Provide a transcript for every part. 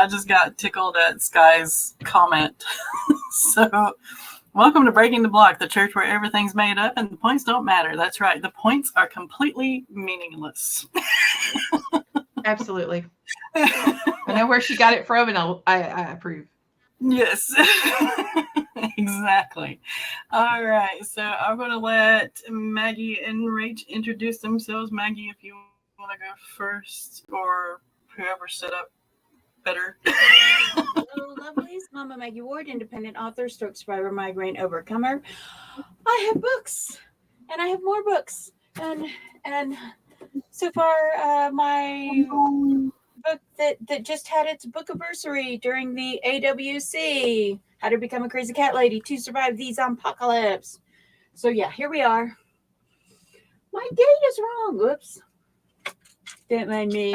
I just got tickled at Sky's comment. So, welcome to Breaking the Block, the church where everything's made up and the points don't matter. That's right. The points are completely meaningless. Absolutely. I know where she got it from, and I approve. Yes. Exactly. All right. So I'm going to let Maggie and Rach introduce themselves. Maggie, if you want to go first, or whoever set up better. Hello, lovelies. Mama Maggie Ward, independent author, stroke survivor, migraine overcomer. I have books, and I have more books, and so far, my book that just had its book anniversary during the AWC, How to Become a Crazy Cat Lady to Survive These Apocalypse. So yeah, here we are. My date is wrong. Whoops. Don't mind me.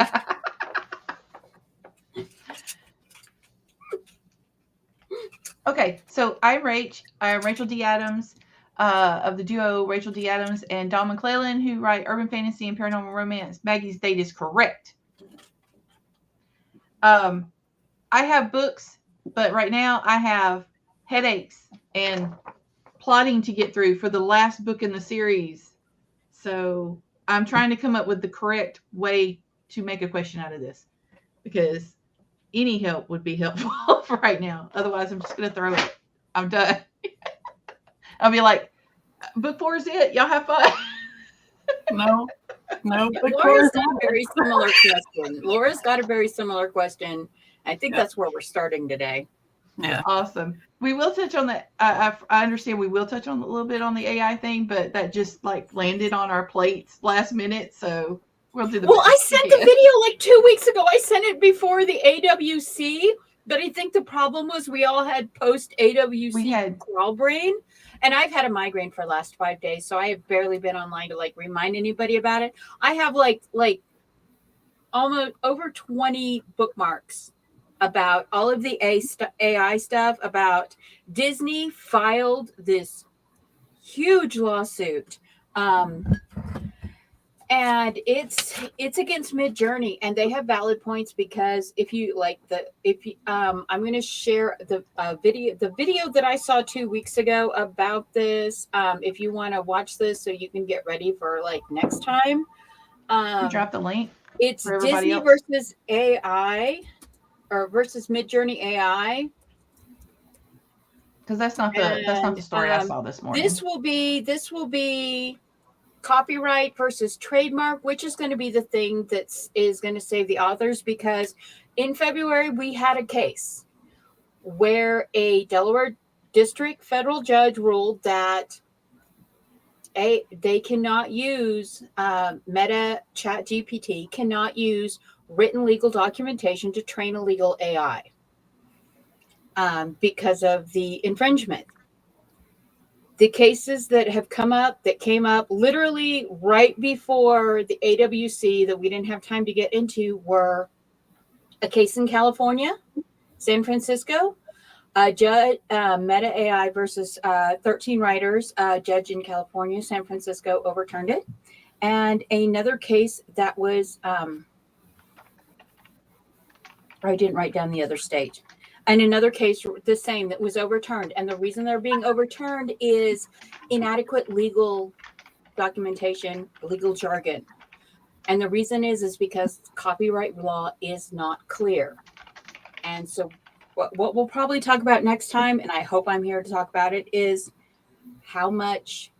Okay, so I'm Rach. I'm Rachel D. Adams of the duo Rachel D. Adams and Don McClellan, who write urban fantasy and paranormal romance. Maggie's date is correct. I have books, but right now I have headaches and plotting to get through for the last book in the series. So I'm trying to come up with the correct way to make a question out of this, because any help would be helpful for right now. Otherwise, I'm just going to throw it. I'm done. I'll be like, book 4 is it. Y'all have fun. No. Laura's got a very similar question. Laura's got a very similar question. I think that's where we're starting today. Yeah. Awesome. We will touch on that. I understand we will touch on a little bit on the AI thing, but that just like landed on our plates last minute. So we'll do the Well, I sent the video like 2 weeks ago. I sent it before the AWC, but I think the problem was we all had post AWC crawl brain, and I've had a migraine for the last 5 days, so I have barely been online to like remind anybody about it. I have like almost over 20 bookmarks about all of the AI stuff. About Disney filed this huge lawsuit. And it's against Midjourney, and they have valid points, because I'm going to share the video that I saw 2 weeks ago about this. If you want to watch this, so you can get ready for like next time. Drop the link. It's Disney versus AI, or versus Midjourney AI. Because that's not the story I saw this morning. This will be copyright versus trademark, which is going to be the thing that is going to save the authors, because in February we had a case where a Delaware district federal judge ruled that they cannot use Meta ChatGPT cannot use written legal documentation to train a legal AI because of the infringement. The cases that came up literally right before the AWC that we didn't have time to get into were a case in California, San Francisco, Meta AI versus 13 writers, judge in California, San Francisco overturned it. And another case that was, I didn't write down the other state. And another case, the same, that was overturned. And the reason they're being overturned is inadequate legal documentation, legal jargon. And the reason is because copyright law is not clear. And so what we'll probably talk about next time, and I hope I'm here to talk about it, is how much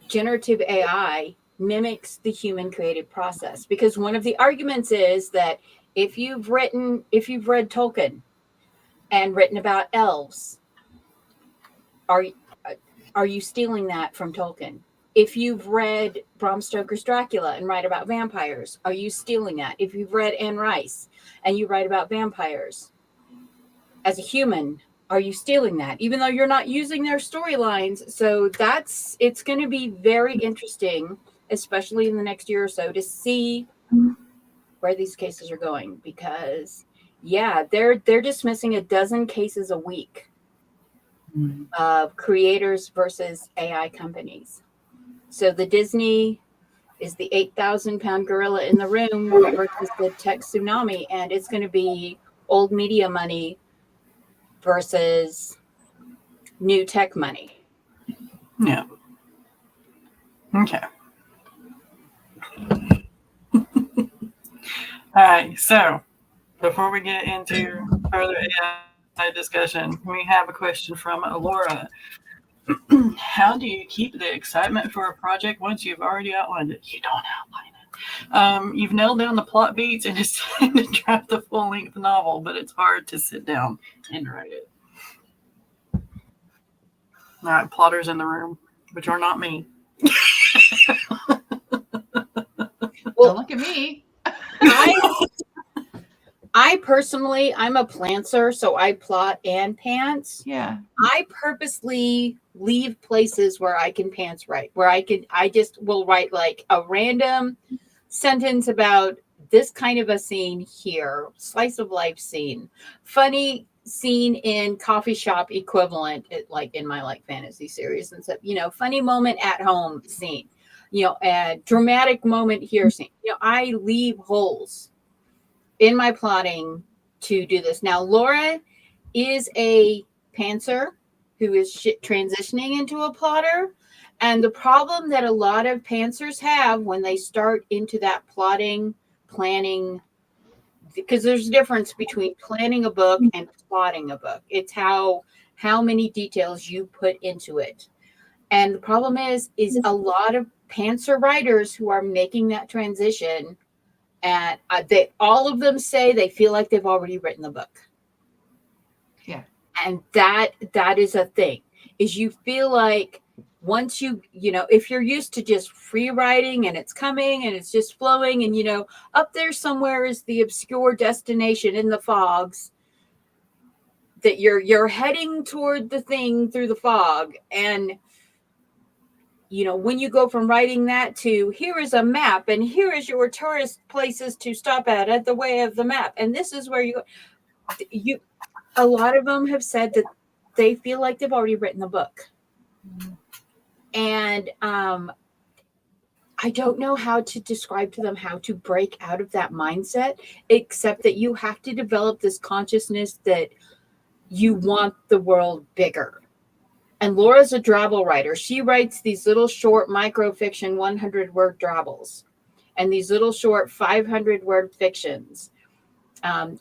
generative AI mimics the human creative process. Because one of the arguments is that if you've read Tolkien and written about elves, are you stealing that from Tolkien? If you've read Bram Stoker's Dracula and write about vampires, are you stealing that? If you've read Anne Rice and you write about vampires, as a human, are you stealing that? Even though you're not using their storylines. So it's going to be very interesting, especially in the next year or so, to see where these cases are going, because they're dismissing a dozen cases a week of creators versus AI companies. So the Disney is the 8,000-pound gorilla in the room versus the tech tsunami, and it's going to be old media money versus new tech money. Yeah. Okay. All right. So before we get into further AI discussion, we have a question from Laura. How do you keep the excitement for a project once you've already outlined it? You don't outline it. You've nailed down the plot beats and it's time to draft the full-length novel, but it's hard to sit down and write it. All right, plotters in the room, which are not me. Well, look at me. I personally, I'm a plantser, so I plot and pants. Yeah. I purposely leave places where I can pants write, where I just will write like a random sentence about this kind of a scene here, slice of life scene, funny scene in coffee shop equivalent, like in my like fantasy series and stuff, funny moment at home scene, a dramatic moment here scene. I leave holes in my plotting to do this. Now, Laura is a pantser who is transitioning into a plotter. And the problem that a lot of pantsers have when they start into that plotting, planning, because there's a difference between planning a book and plotting a book. It's how many details you put into it. And the problem is a lot of pantser writers who are making that transition, and all of them say they feel like they've already written the book. Yeah. And that is a thing, is you feel like once if you're used to just free writing and it's coming and it's just flowing and, up there somewhere is the obscure destination in the fogs that you're heading toward the thing through the fog. And, when you go from writing that to here is a map and here is your tourist places to stop at the way of the map. And this is where you a lot of them have said that they feel like they've already written the book. And I don't know how to describe to them how to break out of that mindset, except that you have to develop this consciousness that you want the world bigger. And Laura's a drabble writer. She writes these little short microfiction 100-word drabbles and these little short 500-word fictions.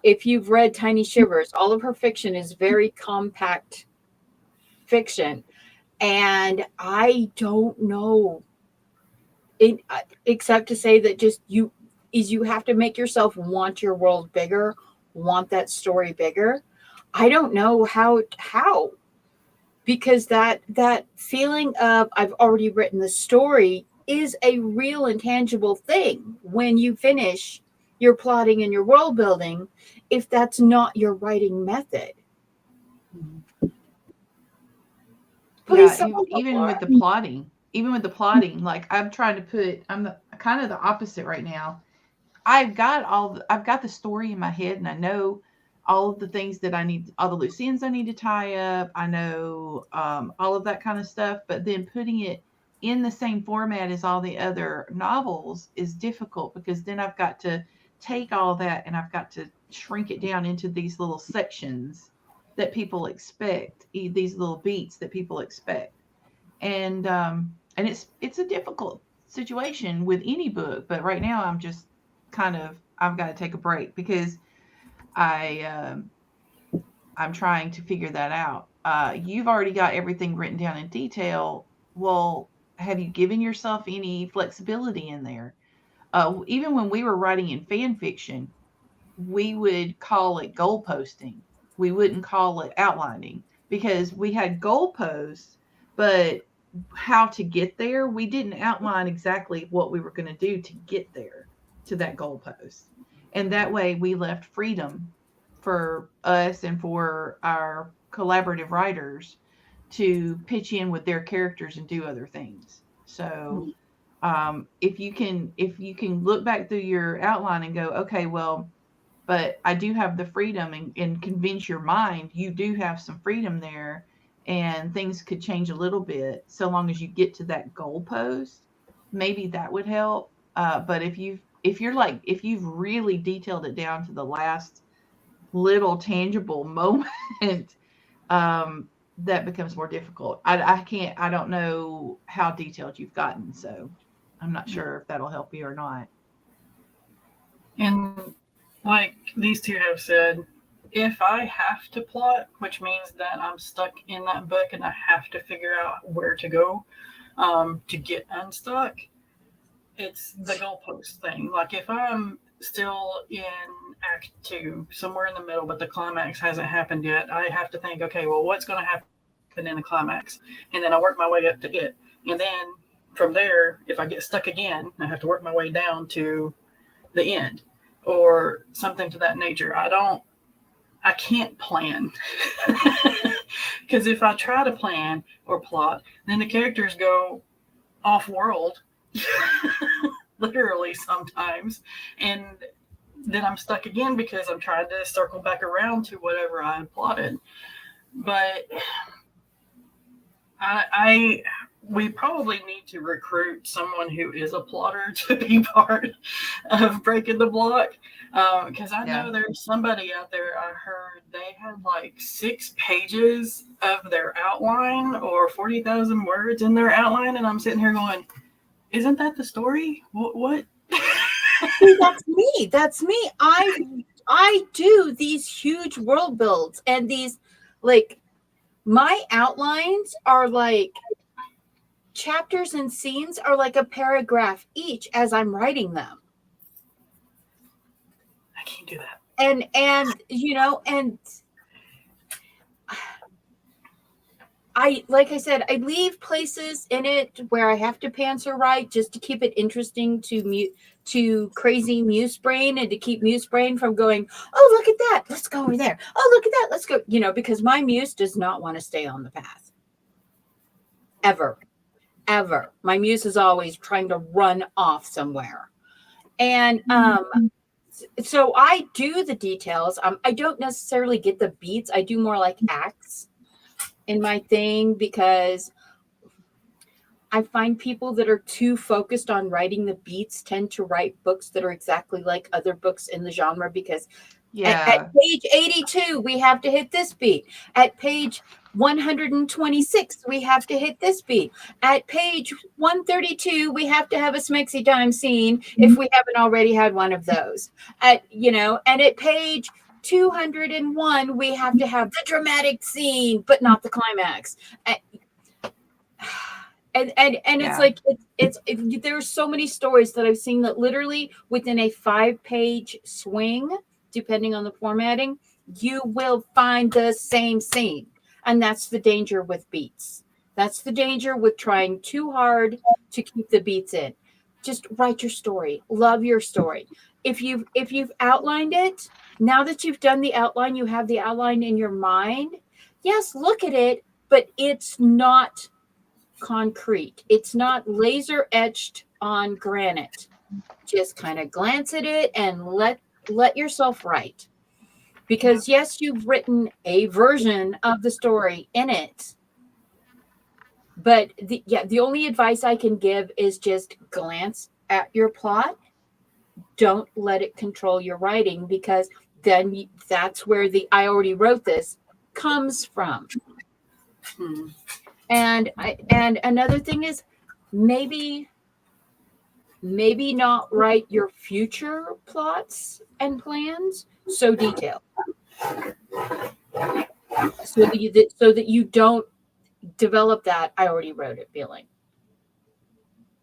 If you've read Tiny Shivers, all of her fiction is very compact fiction. And I don't know, except to say that just you have to make yourself want your world bigger, want that story bigger. I don't know how, because that feeling of I've already written the story is a real and tangible thing when you finish your plotting and your world building, if that's not your writing method. Even with the plotting, like I'm the kind of the opposite right now. I've got the story in my head and I know all of the things that I need, all the loose ends I need to tie up. I know all of that kind of stuff, but then putting it in the same format as all the other novels is difficult, because then I've got to take all that and I've got to shrink it down into these little sections that people expect, these little beats that people expect. And it's a difficult situation with any book, but right now I'm just I've got to take a break because I'm trying to figure that out. You've already got everything written down in detail. Well, have you given yourself any flexibility in there? Even when we were writing in fan fiction, we would call it goalposting. We wouldn't call it outlining, because we had goalposts, but how to get there, we didn't outline exactly what we were going to do to get there to that goalpost. And that way we left freedom for us and for our collaborative writers to pitch in with their characters and do other things. So if you can look back through your outline and go, okay, well, but I do have the freedom, and convince your mind you do have some freedom there, and things could change a little bit so long as you get to that goalpost. maybe that would help. But if you've really detailed it down to the last little tangible moment, that becomes more difficult. I don't know how detailed you've gotten, so I'm not sure if that'll help you or not. And like these two have said, if I have to plot, which means that I'm stuck in that book and I have to figure out where to go to get unstuck, it's the goalpost thing. Like if I'm still in Act 2, somewhere in the middle, but the climax hasn't happened yet, I have to think, okay, well, what's going to happen in the climax? And then I work my way up to it. And then from there, if I get stuck again, I have to work my way down to the end or something to that nature. I can't plan. Because if I try to plan or plot, then the characters go off world, literally sometimes. And then I'm stuck again because I'm trying to circle back around to whatever I plotted. But we probably need to recruit someone who is a plotter to be part of Breaking the Block. Because I know there's somebody out there, I heard they had like 6 pages of their outline or 40,000 words in their outline. And I'm sitting here going, isn't that the story? What? That's me. I do these huge world builds, and these, like, my outlines are like chapters and scenes are like a paragraph each as I'm writing them. I can't do that. And I, like I said, I leave places in it where I have to pantser write just to keep it interesting to crazy Muse brain, and to keep Muse brain from going, oh, look at that, let's go over there. Oh, look at that, let's go. Because my Muse does not want to stay on the path. Ever. My Muse is always trying to run off somewhere. And so I do the details. I don't necessarily get the beats. I do more like acts in my thing, because I find people that are too focused on writing the beats tend to write books that are exactly like other books in the genre, because at page 82, we have to hit this beat. At page 126, we have to hit this beat. At page 132, we have to have a smexy time scene if we haven't already had one of those. And at page 201, we have to have the dramatic scene, but not the climax. And it's like there are so many stories that I've seen that literally within a 5-page swing, depending on the formatting, you will find the same scene. And that's the danger with beats. That's the danger with trying too hard to keep the beats in. Just write your story. Love your story. If you've outlined it, now that you've done the outline, you have the outline in your mind. Yes, look at it, but it's not concrete. It's not laser etched on granite. Just kind of glance at it and let yourself write. Because yes, you've written a version of the story in it. But the only advice I can give is just glance at your plot. Don't let it control your writing, because then that's where the I already wrote this comes from. And another thing is maybe not write your future plots and plans so detailed, so that you don't develop that I already wrote it feeling.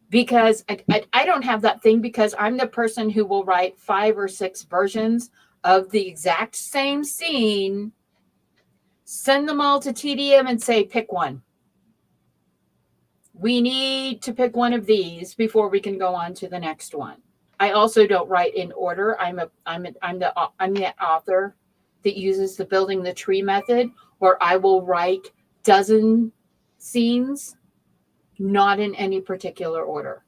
Because I don't have that thing, because I'm the person who will write 5 or 6 versions of the exact same scene, send them all to TDM and say, pick one. We need to pick one of these before we can go on to the next one. I also don't write in order. I'm the author that uses the building the tree method, where I will write dozen scenes, not in any particular order.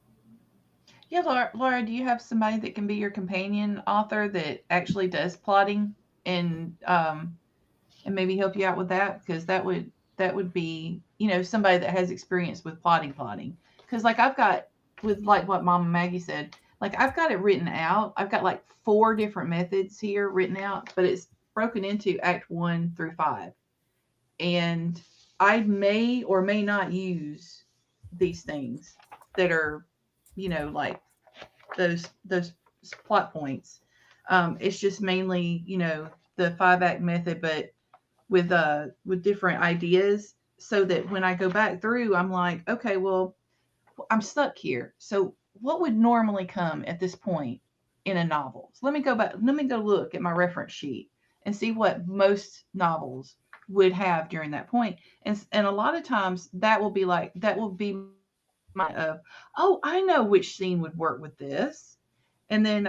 Yeah, Laura, do you have somebody that can be your companion author that actually does plotting and maybe help you out with that? Because that would be, somebody that has experience with plotting. Because like I've got like what Mama Maggie said, like I've got it written out. I've got like 4 different methods here written out, but it's broken into Act 1 through 5. And I may or may not use these things that are, like those plot points. It's just mainly, the 5-act method, but with different ideas, so that when I go back through, I'm like, okay, well, I'm stuck here. So what would normally come at this point in a novel? So let me go back. Let me go look at my reference sheet and see what most novels would have during that point. And a lot of times that will be my oh, I know which scene would work with this. And then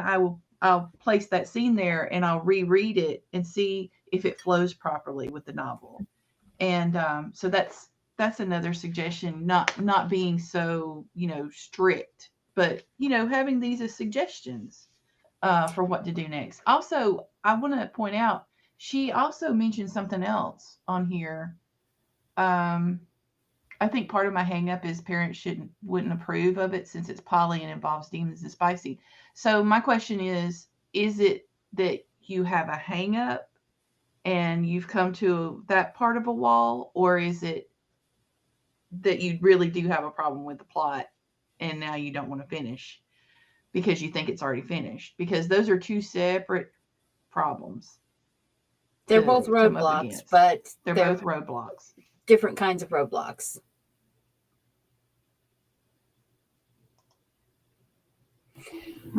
I'll place that scene there and I'll reread it and see if it flows properly with the novel. And so that's another suggestion, not being so strict, but having these as suggestions for what to do next. Also, I want to point out, she also mentioned something else on here. I think part of my hang up is parents wouldn't approve of it since it's poly and involves demons and spicy. So my question is it that you have a hang up and you've come to that part of a wall, or is it that you really do have a problem with the plot and now you don't want to finish because you think it's already finished? Because those are 2 separate problems. They're both roadblocks, but they're both roadblocks. Different kinds of roadblocks.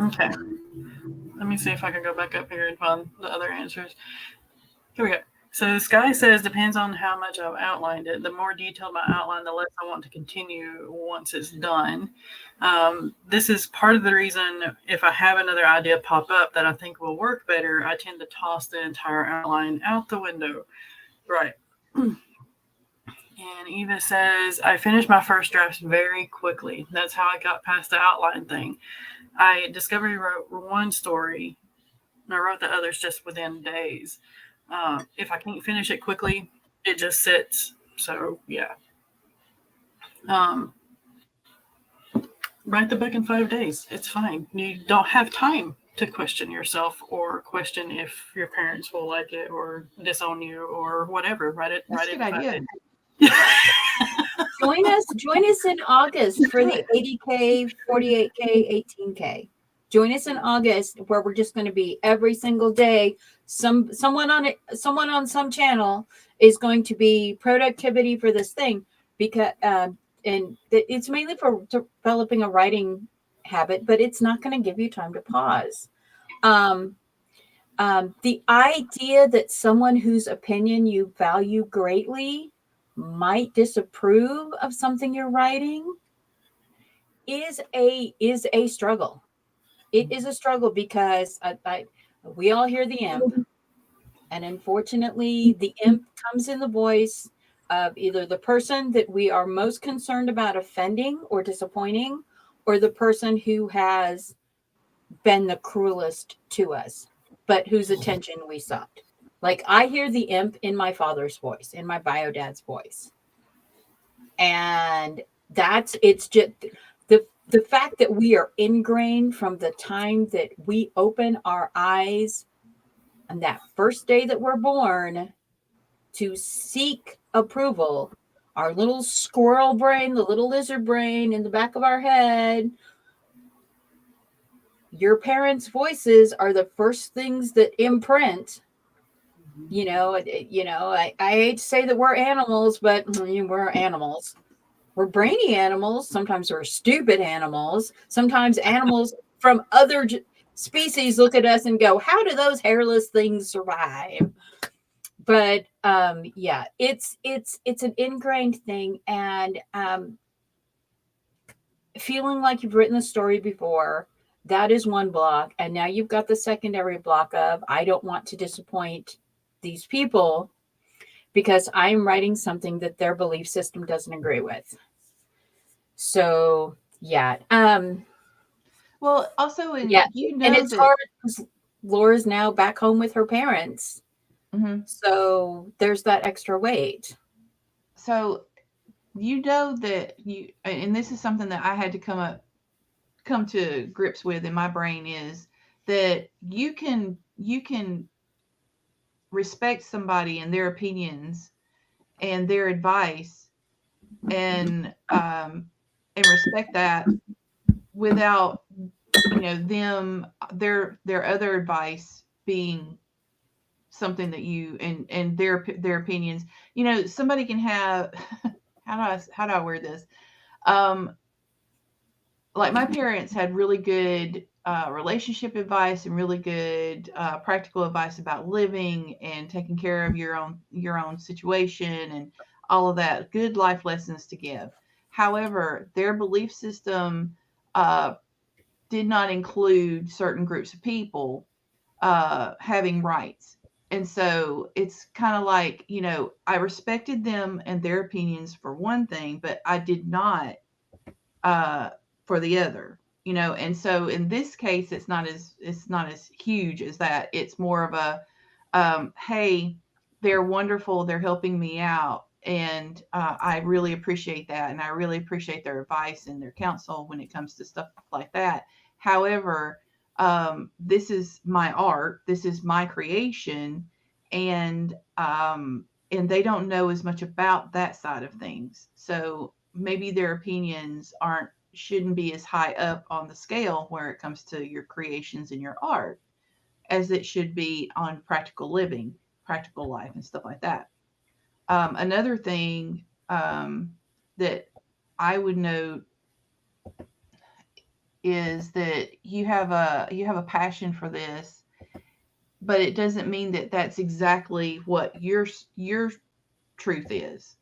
Okay. Let me see if I can go back up here and find the other answers. Here we go. So Sky says, depends on how much I've outlined it. The more detailed my outline, the less I want to continue once it's done. This is part of the reason if I have another idea pop up that I think will work better, I tend to toss the entire outline out the window. Right. And Eva says, I finished my first drafts very quickly. That's how I got past the outline thing. I discovered I wrote one story, and I wrote the others just within days. If I can't finish it quickly, it just sits. So, yeah. Write the book in 5 days. It's fine. You don't have time to question yourself or question if your parents will like it or disown you or whatever. Write it. That's write a it good in 5 idea. days. Join us in August for the 80K, 48K, 18K. Join us in August where we're just going to be every single day. Someone on some channel is going to be productivity for this thing, because and it's mainly for developing a writing habit, but it's not going to give you time to pause. The idea that someone whose opinion you value greatly might disapprove of something you're writing is a struggle. It is a struggle because we all hear the imp, and unfortunately the imp comes in the voice of either the person that we are most concerned about offending or disappointing, or the person who has been the cruelest to us, but whose attention we sought. Like, I hear the imp in my father's voice, in my bio dad's voice. And it's just the fact that we are ingrained from the time that we open our eyes on that first day that we're born to seek approval. Our little squirrel brain, the little lizard brain in the back of our head, your parents' voices are the first things that imprint. I hate to say that we're animals, but we're animals. We're brainy animals. Sometimes we're stupid animals. Sometimes animals from other species look at us and go, how do those hairless things survive? But yeah, it's an ingrained thing. And feeling like you've written the story before, that is one block. And now you've got the secondary block of, I don't want to disappoint these people because I'm writing something that their belief system doesn't agree with. So yeah. Well, also, and it's hard because Laura's now back home with her parents. Mm-hmm. So there's that extra weight. So that and this is something that I had to come up come to grips with in my brain is that you can respect somebody and their opinions and their advice and respect that without them their other advice being something that you and their opinions. Somebody can have how do I word this? Like my parents had really good relationship advice and really good practical advice about living and taking care of your own situation and all of that, good life lessons to give. However, their belief system did not include certain groups of people having rights. And so it's kind of like, I respected them and their opinions for one thing, but I did not for the other. And so in this case, it's not as huge as that. It's more of a, hey, they're wonderful, they're helping me out, and I really appreciate that, and I really appreciate their advice and their counsel when it comes to stuff like that. However, this is my art, this is my creation, and they don't know as much about that side of things. So maybe their opinions shouldn't be as high up on the scale where it comes to your creations and your art as it should be on practical living, practical life, and stuff like that. Another thing that I would note is that you have a passion for this, but it doesn't mean that that's exactly what your truth is.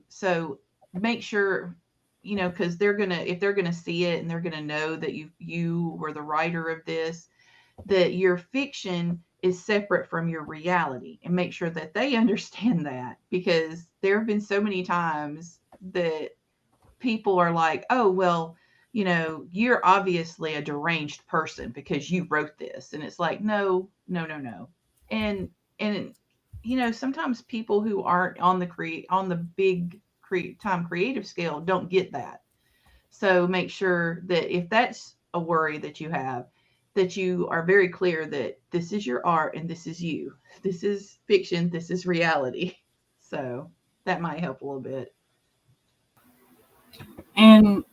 So make sure, because if they're gonna see it and they're gonna know that you were the writer of this, that your fiction is separate from your reality, and make sure that they understand that, because there have been so many times that people are like, oh, well, you're obviously a deranged person because you wrote this. And it's like, no, no, no, no. And, sometimes people who aren't on the big time creative scale don't get that. So make sure that if that's a worry that you have, that you are very clear that this is your art and this is you. This is fiction. This is reality. So that might help a little bit. And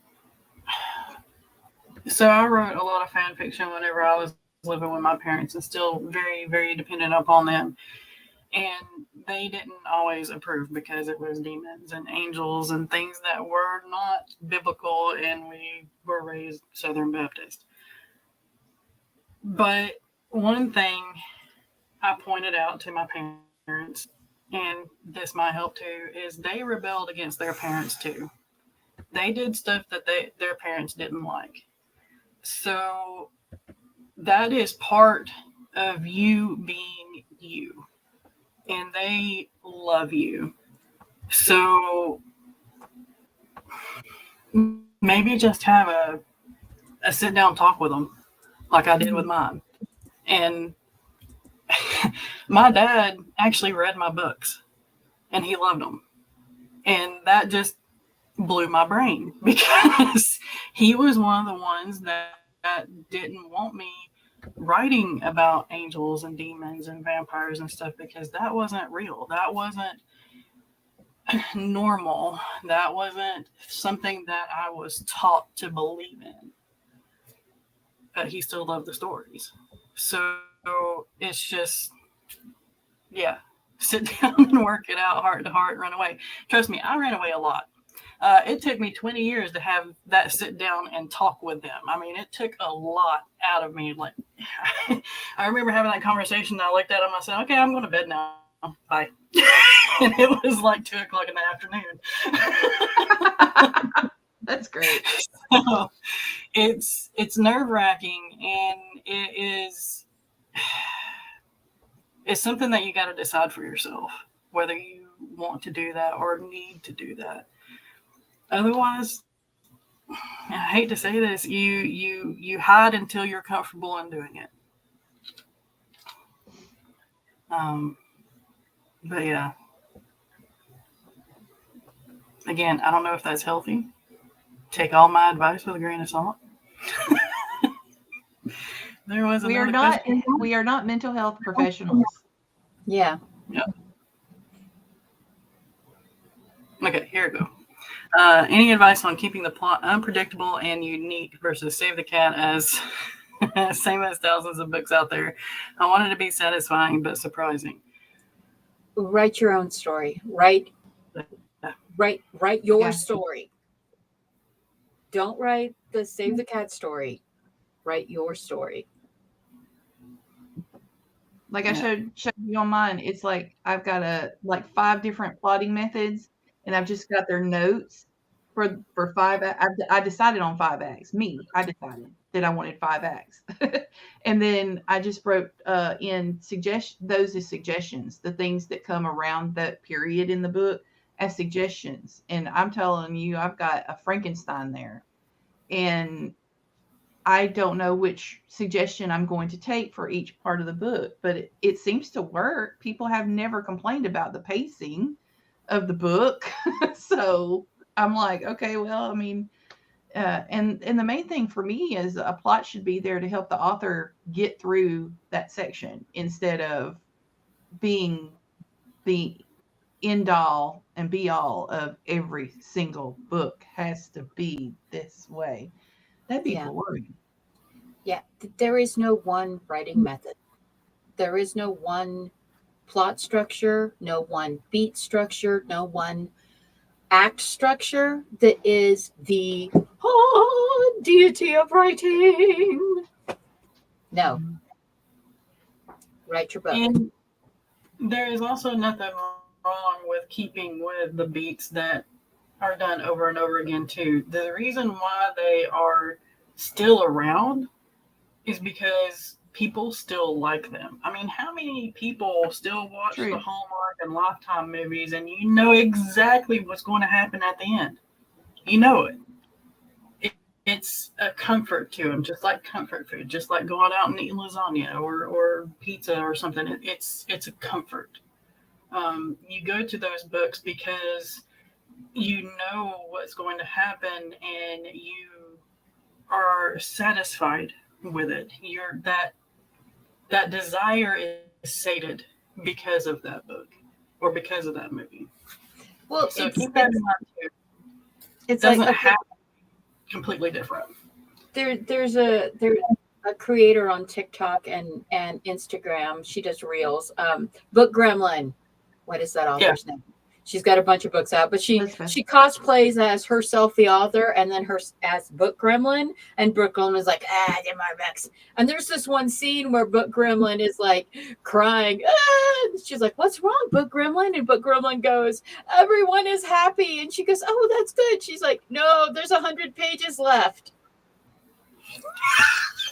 so I wrote a lot of fan fiction whenever I was living with my parents and still very, very dependent upon them. And they didn't always approve because it was demons and angels and things that were not biblical, and we were raised Southern Baptist. But one thing I pointed out to my parents, and this might help too, is they rebelled against their parents too. They did stuff that their parents didn't like. So that is part of you being you. And they love you. So maybe just have a sit down talk with them like I did with mine. And my dad actually read my books and he loved them. And that just blew my brain because he was one of the ones that didn't want me writing about angels and demons and vampires and stuff, because that wasn't real. That wasn't normal. That wasn't something that I was taught to believe in. But he still loved the stories. So it's just, yeah, sit down and work it out heart to heart, run away. Trust me, I ran away a lot. It took me 20 years to have that sit down and talk with them. I mean, it took a lot out of me. Like, I remember having that conversation. I looked at them. I said, okay, I'm going to bed now. Bye. And it was like 2:00 in the afternoon. That's great. So it's nerve-wracking, and it's something that you got to decide for yourself, whether you want to do that or need to do that. Otherwise, I hate to say this, you hide until you're comfortable in doing it. But yeah, again, I don't know if that's healthy. Take all my advice with a grain of salt. There was We are another not question. we are not mental health professionals. Yeah. Okay, here we go. Any advice on keeping the plot unpredictable and unique versus Save the Cat as same as thousands of books out there? I want it to be satisfying but surprising. Write your own story. Write your Yeah. story. Don't write the Save the Cat story. Write your story. Like I showed you on mine, it's like I've got 5 different plotting methods, and I've just got their notes for 5. I decided on 5 acts. I decided that I wanted 5 acts, and then I just wrote in those as suggestions, the things that come around that period in the book as suggestions. And I'm telling you, I've got a Frankenstein there, and I don't know which suggestion I'm going to take for each part of the book, but it seems to work. People have never complained about the pacing of the book. So I'm like, okay, well, I mean, and the main thing for me is a plot should be there to help the author get through that section instead of being the end all and be all of every single book has to be this way. That'd be boring. Yeah. There is no one writing method. There is no one plot structure, no one beat structure, no one act structure that is the deity of writing. No. Write your book. And there is also nothing wrong with keeping with the beats that are done over and over again too. The reason why they are still around is because people still like them. I mean, how many people still watch the Hallmark and Lifetime movies and you know exactly what's going to happen at the end? You know it. It's a comfort to them, just like comfort food, just like going out and eating lasagna or pizza or something. It's a comfort. You go to those books because you know what's going to happen and you are satisfied with it. That desire is sated because of that book or because of that movie. Well, so keep that in mind too. It doesn't have completely different. There's a creator on TikTok and Instagram. She does reels. Book Gremlin. What is that author's name? She's got a bunch of books out, but she cosplays as herself, the author, and then her as Book Gremlin. And Book Gremlin is like, I did my best. And there's this one scene where Book Gremlin is like crying. She's like, what's wrong, Book Gremlin? And Book Gremlin goes, everyone is happy. And she goes, oh, that's good. She's like, no, there's 100 pages left.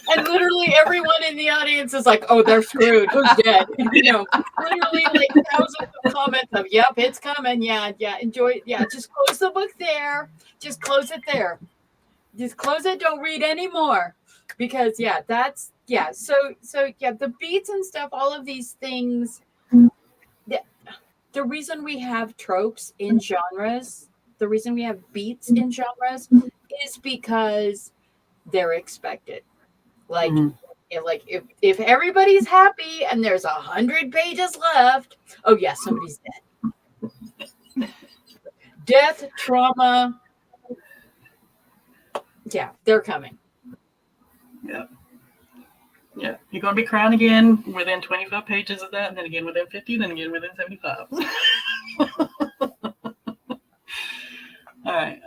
And literally everyone in the audience is like, oh, they're screwed. Who's dead? Literally like thousands of comments of, yep, it's coming. Yeah, enjoy. Yeah, just close the book there. Just close it there. Just close it. Don't read anymore. Because, So the beats and stuff, all of these things, the reason we have tropes in genres, the reason we have beats in genres is because they're expected. Like, if everybody's happy and there's 100 pages left, oh yeah, somebody's dead. Death, trauma. Yeah, they're coming. Yeah. Yeah. You're going to be crying again within 25 pages of that, and then again within 50, then again within 75. All right.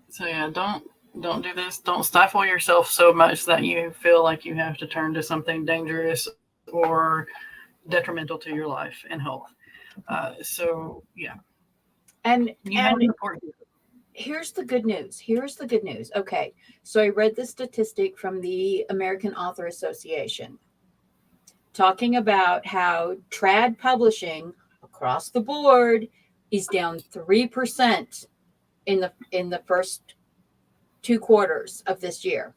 So yeah, don't do this. Don't stifle yourself so much that you feel like you have to turn to something dangerous or detrimental to your life and health. And here's the good news. Okay, so I read the statistic from the American Author Association talking about how trad publishing across the board is down 3% in the first 2 quarters of this year.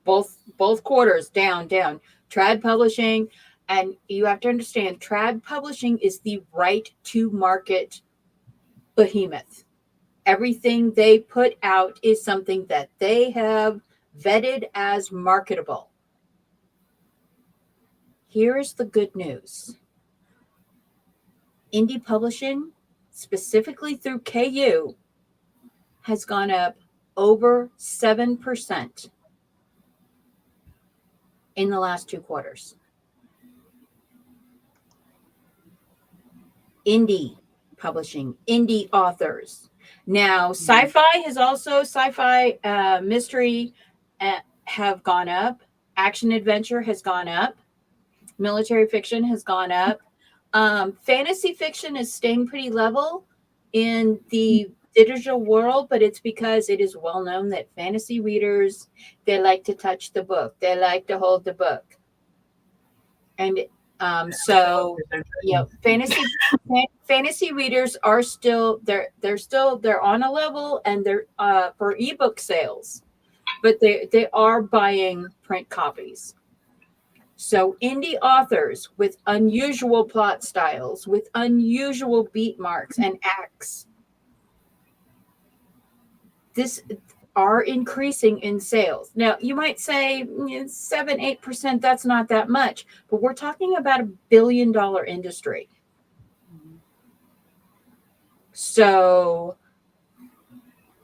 Both quarters down. Trad publishing, and you have to understand, trad publishing is the right to market behemoth. Everything they put out is something that they have vetted as marketable. Here's the good news. Indie publishing, specifically through KU, has gone up over 7% in the last 2 quarters. Indie publishing, indie authors. Now, sci-fi mystery have gone up. Action adventure has gone up. Military fiction has gone up. Fantasy fiction is staying pretty level in the digital world, but it's because it is well known that fantasy readers, they like to touch the book. They like to hold the book. And so, fantasy readers are still they're on a level, and they're for ebook sales, but they are buying print copies. So indie authors with unusual plot styles, with unusual beat marks and acts, this are increasing in sales. Now, you might say 7-8%, that's not that much, but we're talking about $1 billion industry. So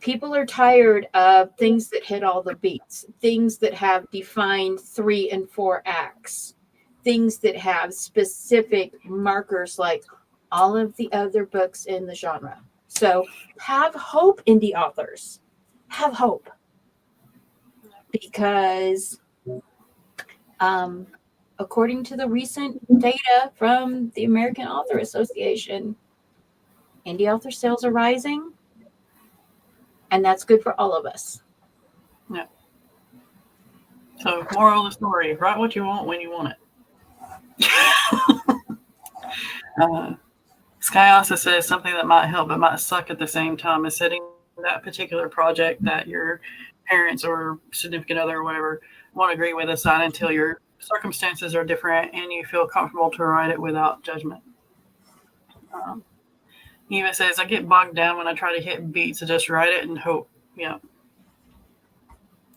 people are tired of things that hit all the beats, things that have defined 3 and 4 acts, things that have specific markers like all of the other books in the genre. So have hope, indie authors. Have hope. Because according to the recent data from the American Author Association, indie author sales are rising. And that's good for all of us. Yeah. So, moral of the story, write what you want when you want it. Sky also says something that might help but might suck at the same time is setting that particular project that your parents or significant other or whatever won't agree with aside until your circumstances are different and you feel comfortable to write it without judgment. He even says, I get bogged down when I try to hit beats and just write it and hope. Yeah.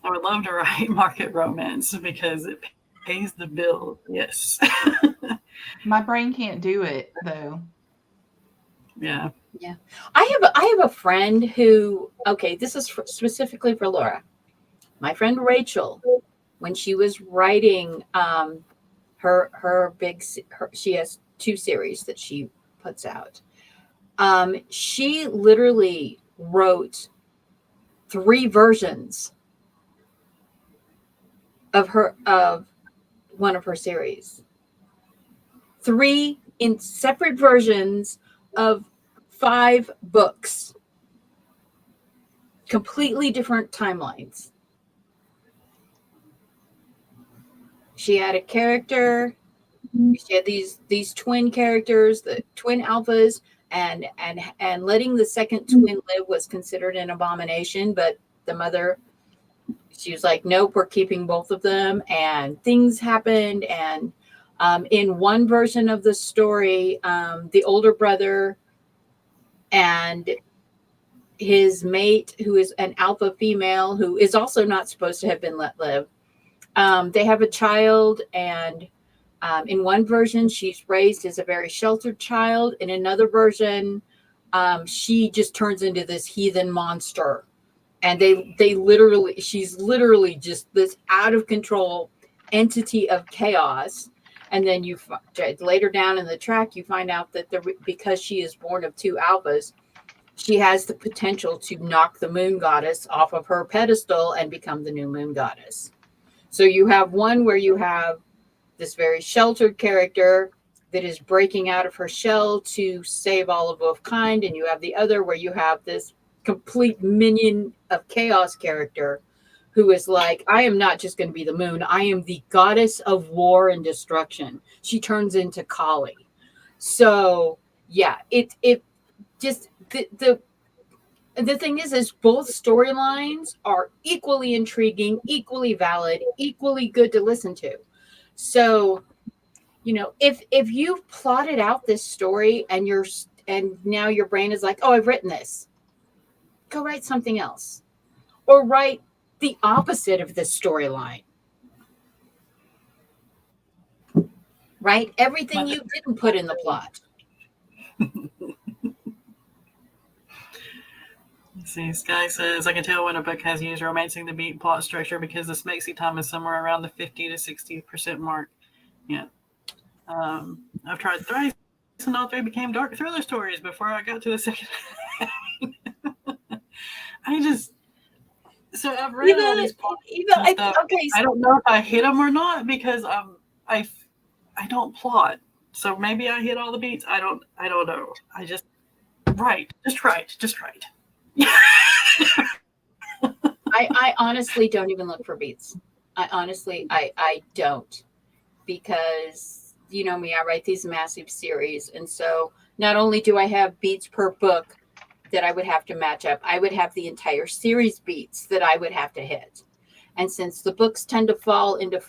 I would love to write market romance because it pays the bill. Yes. My brain can't do it, though. Yeah. Yeah. I have a friend who, okay, this is specifically for Laura. My friend Rachel, when she was writing she has 2 series that she puts out. She literally wrote 3 versions of one of her series. 3 in separate versions of 5 books. Completely different timelines. She had a character. She had these twin characters, the twin alphas, and letting the second twin live was considered an abomination, but the mother, she was like, nope, we're keeping both of them. And things happened. And in one version of the story, the older brother and his mate, who is an alpha female, who is also not supposed to have been let live, they have a child. And in one version, she's raised as a very sheltered child. In another version, she just turns into this heathen monster. And she's literally just this out of control entity of chaos. And then later down in the track, you find out that because she is born of 2 alphas, she has the potential to knock the moon goddess off of her pedestal and become the new moon goddess. So you have one where you have this very sheltered character that is breaking out of her shell to save all of Wolfkind. And you have the other where you have this complete minion of chaos character who is like, I am not just going to be the moon. I am the goddess of war and destruction. She turns into Kali. So yeah, it just the thing is both storylines are equally intriguing, equally valid, equally good to listen to. So, if you've plotted out this story and now your brain is like, oh, I've written this, go write something else, or write the opposite of this storyline. Right? Everything you didn't put in the plot. Let's see, Sky says, I can tell when a book has used romancing the beat plot structure because the Smexy time is somewhere around the 50 to 60% mark. Yeah. I've tried thrice, and all three became dark thriller stories before I got to the second. So I've read all these plots and stuff. Okay, I don't know if I hit them or not because I don't plot. So maybe I hit all the beats. I don't know. I just right. I honestly don't even look for beats. I don't, because you know me, I write these massive series, and so not only do I have beats per book that I would have to match up, I would have the entire series beats that I would have to hit. And since the books tend to fall into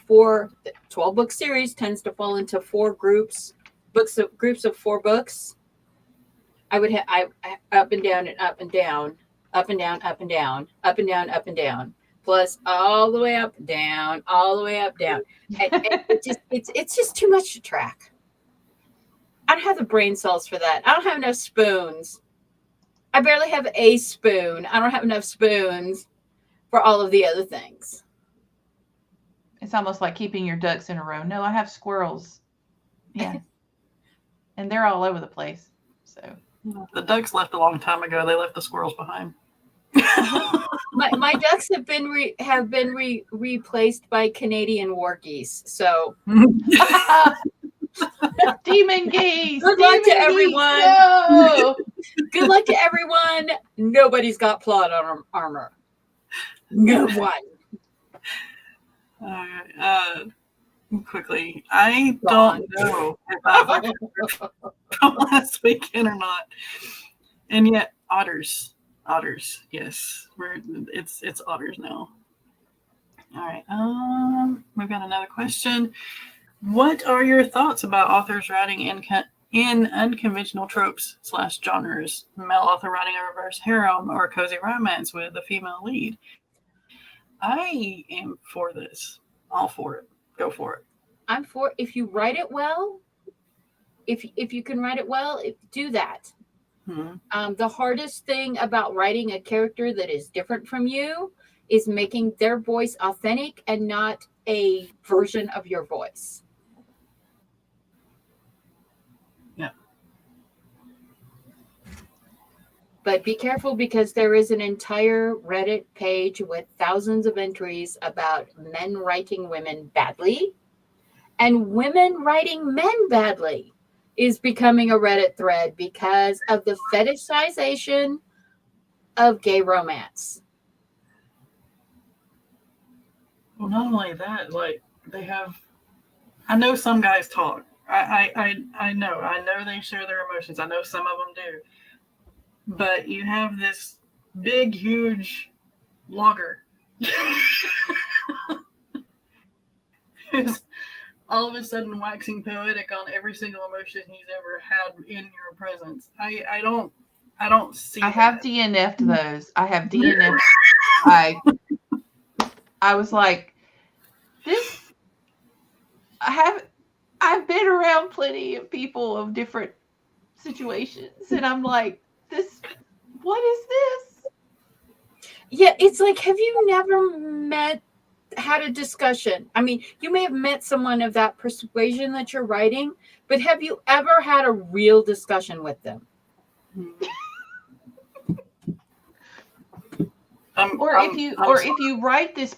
12-book series tends to fall into 4 groups of 4 books, I would have up and down and up and down, up and down, up and down, up and down, up and down, plus all the way up, down, all the way up, down. And it's just too much to track. I don't have the brain cells for that. I don't have enough spoons. I barely have a spoon. I don't have enough spoons for all of the other things. It's almost like keeping your ducks in a row. No, I have squirrels. Yeah. And they're all over the place. So the ducks left a long time ago. They left the squirrels behind. my ducks have been replaced by Canadian war geese. So demon geese. Good luck to everyone. No. Good luck to everyone. Nobody's got plot armor. No one. Quickly, I don't know if I've from last weekend or not. And yet, otters, yes, it's otters now. All right, we've got another question. What are your thoughts about authors writing in unconventional tropes / genres? Male author writing a reverse harem or cozy romance with a female lead. I am for this. All for it. Go for it. I'm for, if you write it well, if you can write it well, do that. Mm-hmm. The hardest thing about writing a character that is different from you is making their voice authentic and not a version of your voice. Yeah. But be careful, because there is an entire Reddit page with thousands of entries about men writing women badly, and women writing men badly is becoming a Reddit thread because of the fetishization of gay romance. Well, not only that, like they have, I know some guys talk. I know they share their emotions. I know some of them do. But you have this big, huge logger who's all of a sudden waxing poetic on every single emotion he's ever had in your presence. I don't see. I have DNF'd those. I have DNF'd. I was like, this. I've been around plenty of people of different situations, and I'm like, what is this? Yeah, it's like, have you never had a discussion? I mean, you may have met someone of that persuasion that you're writing, but have you ever had a real discussion with them? If you write these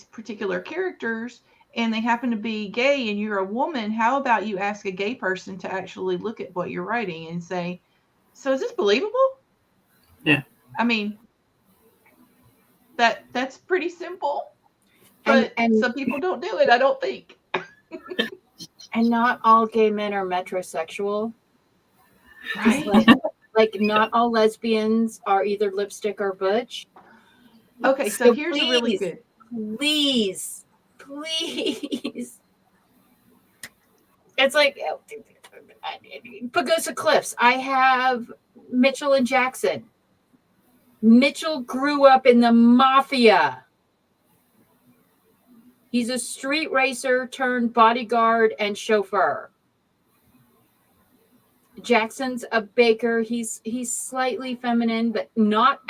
particular characters and they happen to be gay and you're a woman, how about you ask a gay person to actually look at what you're writing and say, so is this believable? Yeah. I mean, that's pretty simple. But and some people don't do it, I don't think. And not all gay men are metrosexual. Right. Like not all lesbians are either lipstick or butch. Okay, so here's a really good. Please. It's like Pagosa Cliffs. I have Mitchell and Jackson. Mitchell grew up in the mafia. He's a street racer turned bodyguard and chauffeur. Jackson's a baker. He's slightly feminine, but not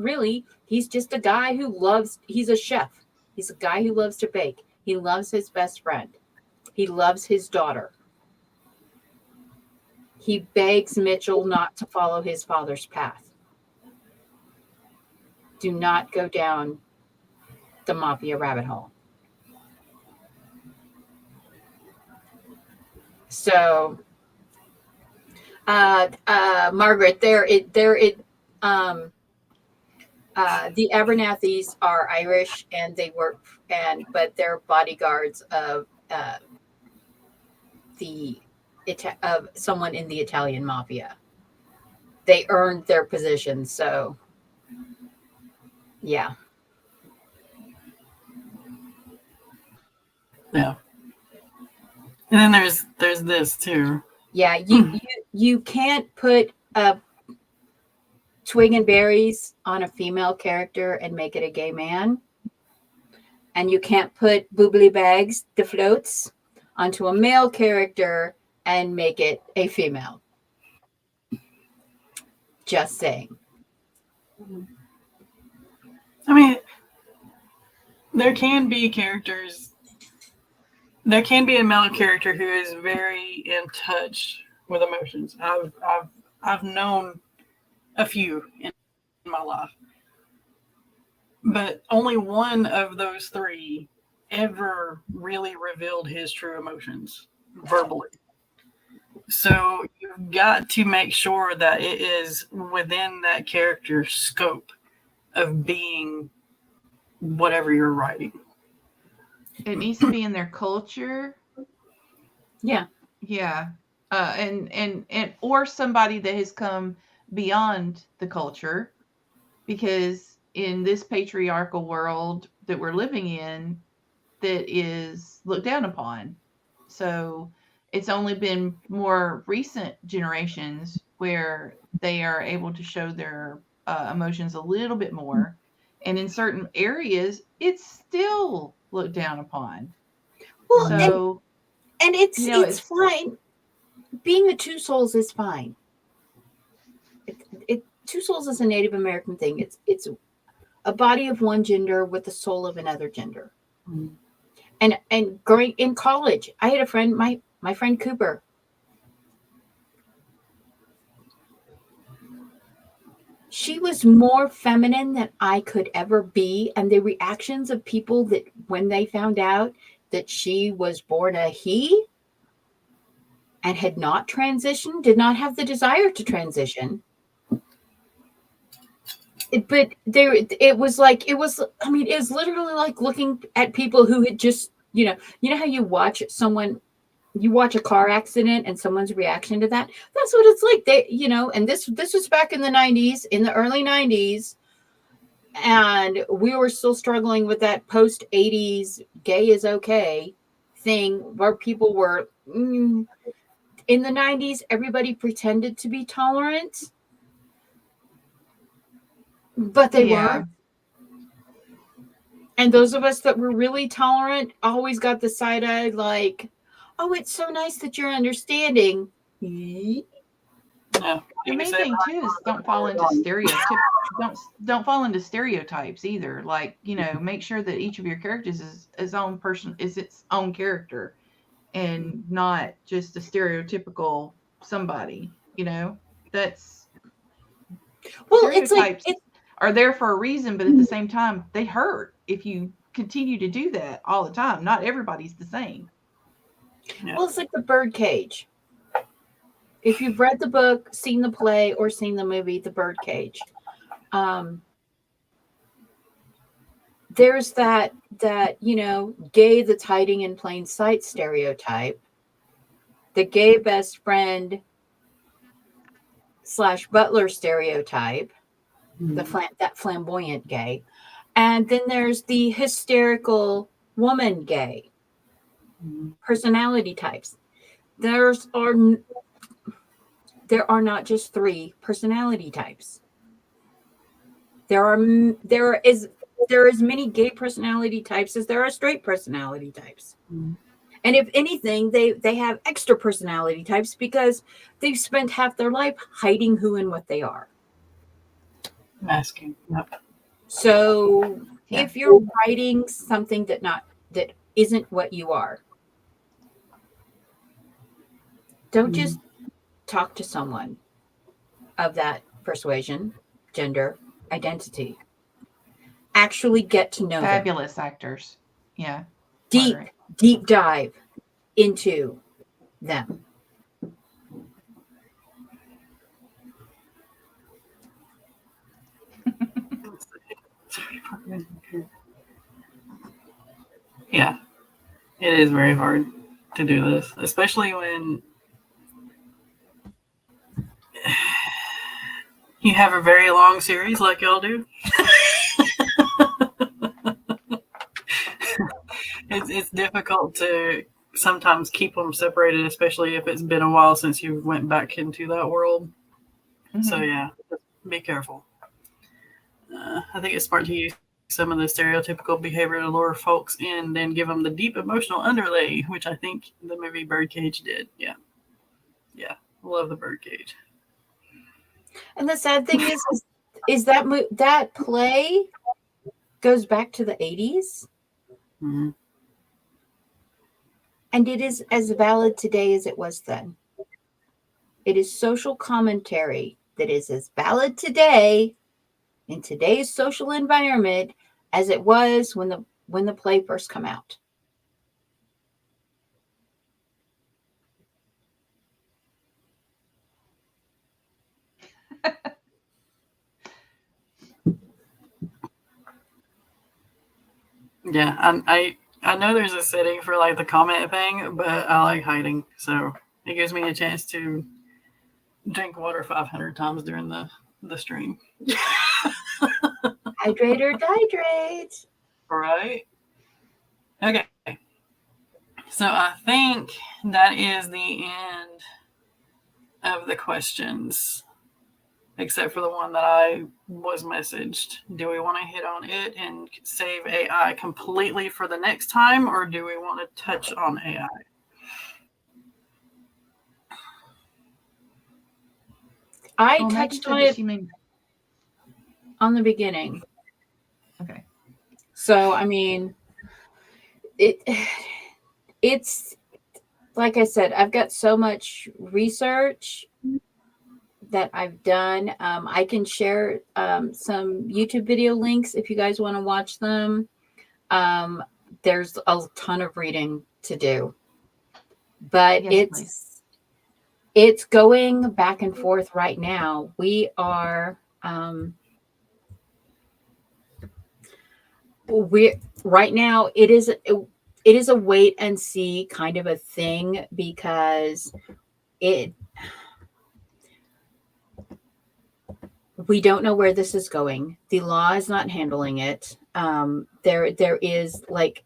really. He's just a guy who he's a chef. He's a guy who loves to bake. He loves his best friend. He loves his daughter. He begs Mitchell not to follow his father's path. Do not go down the mafia rabbit hole. So, Margaret, the Abernethys are Irish, and they work but they're bodyguards of someone in the Italian mafia. They earned their position, so yeah. Yeah. And then there's this too. Yeah, you can't put twig and berries on a female character and make it a gay man. And you can't put boobly bags, the floats, onto a male character and make it a female. Just saying. I mean, there can be characters. There can be a male character who is very in touch with emotions. I've known a few in my life, but only one of those three ever really revealed his true emotions verbally. So you've got to make sure that it is within that character's scope of being whatever you're writing. It needs to be in their culture. Yeah. Yeah. And or somebody that has come beyond the culture, because in this patriarchal world that we're living in, that is looked down upon. So it's only been more recent generations where they are able to show their emotions a little bit more. And in certain areas, it's still looked down upon. Well, so, and it's fine. Being a Two Souls is fine. Two Souls is a Native American thing. It's a body of one gender with the soul of another gender. Mm-hmm. And growing in college, I had a friend, my friend Cooper. She was more feminine than I could ever be. And the reactions of people that when they found out that she was born a he and had not transitioned, did not have the desire to transition. It was literally like looking at people who had just, you know how you watch a car accident and someone's reaction to that. That's what it's like. And this was back in the 90s, in the early 90s. And we were still struggling with that post 80s gay is okay thing where people were in the 90s, everybody pretended to be tolerant, but they weren't. And those of us that were really tolerant always got the side eye like, oh, it's so nice that you're understanding. Yeah. The main thing too is don't fall into don't fall into stereotypes either. Like, make sure that each of your characters is its own character and not just a stereotypical somebody. That's stereotypes are there for a reason, but at the same time they hurt if you continue to do that all the time. Not everybody's the same. Yeah. Well, it's like the Birdcage. If you've read the book, seen the play, or seen the movie, The Birdcage, there's that gay that's hiding in plain sight stereotype, the gay best friend / butler stereotype, that flamboyant gay, and then there's the hysterical woman gay personality types. There are not just 3 personality types. There are as many gay personality types as there are straight personality types. Mhm. And if anything, they have extra personality types because they've spent half their life hiding who and what they are. Masking. Yep. So Yeah. if you're writing something that isn't what you are, don't just talk to someone of that persuasion, gender, identity. Actually get to know them. Fabulous actors. Yeah. Deep dive into them. Yeah, it is very hard to do this, especially when you have a very long series like y'all do. It's difficult to sometimes keep them separated, especially if it's been a while since you went back into that world. Mm-hmm. So yeah, just be careful. I think it's smart to use some of the stereotypical behavior to lure folks in, then give them the deep emotional underlay, which I think the movie Birdcage did. Yeah, love the Birdcage. And the sad thing is that that play goes back to the 80s. Mm-hmm. And it is as valid today as it was then. It is social commentary that is as valid today in today's social environment as it was when the play first came out. Yeah, I know there's a setting for like the comment thing, but I like hiding, so it gives me a chance to drink water 500 times during the stream. Hydrate or dihydrate. Right? Okay. So I think that is the end of the questions, except for the one that I was messaged. Do we want to hit on it and save AI completely for the next time, or do we want to touch on AI? I touched on it on the beginning. Okay. So, I mean, it's like I said, I've got so much research that I've done. I can share some YouTube video links if you guys want to watch them. There's a ton of reading to do, but yes, it's going back and forth right now. We are right now it is a wait and see kind of a thing because we don't know where this is going. The law is not handling it. There is like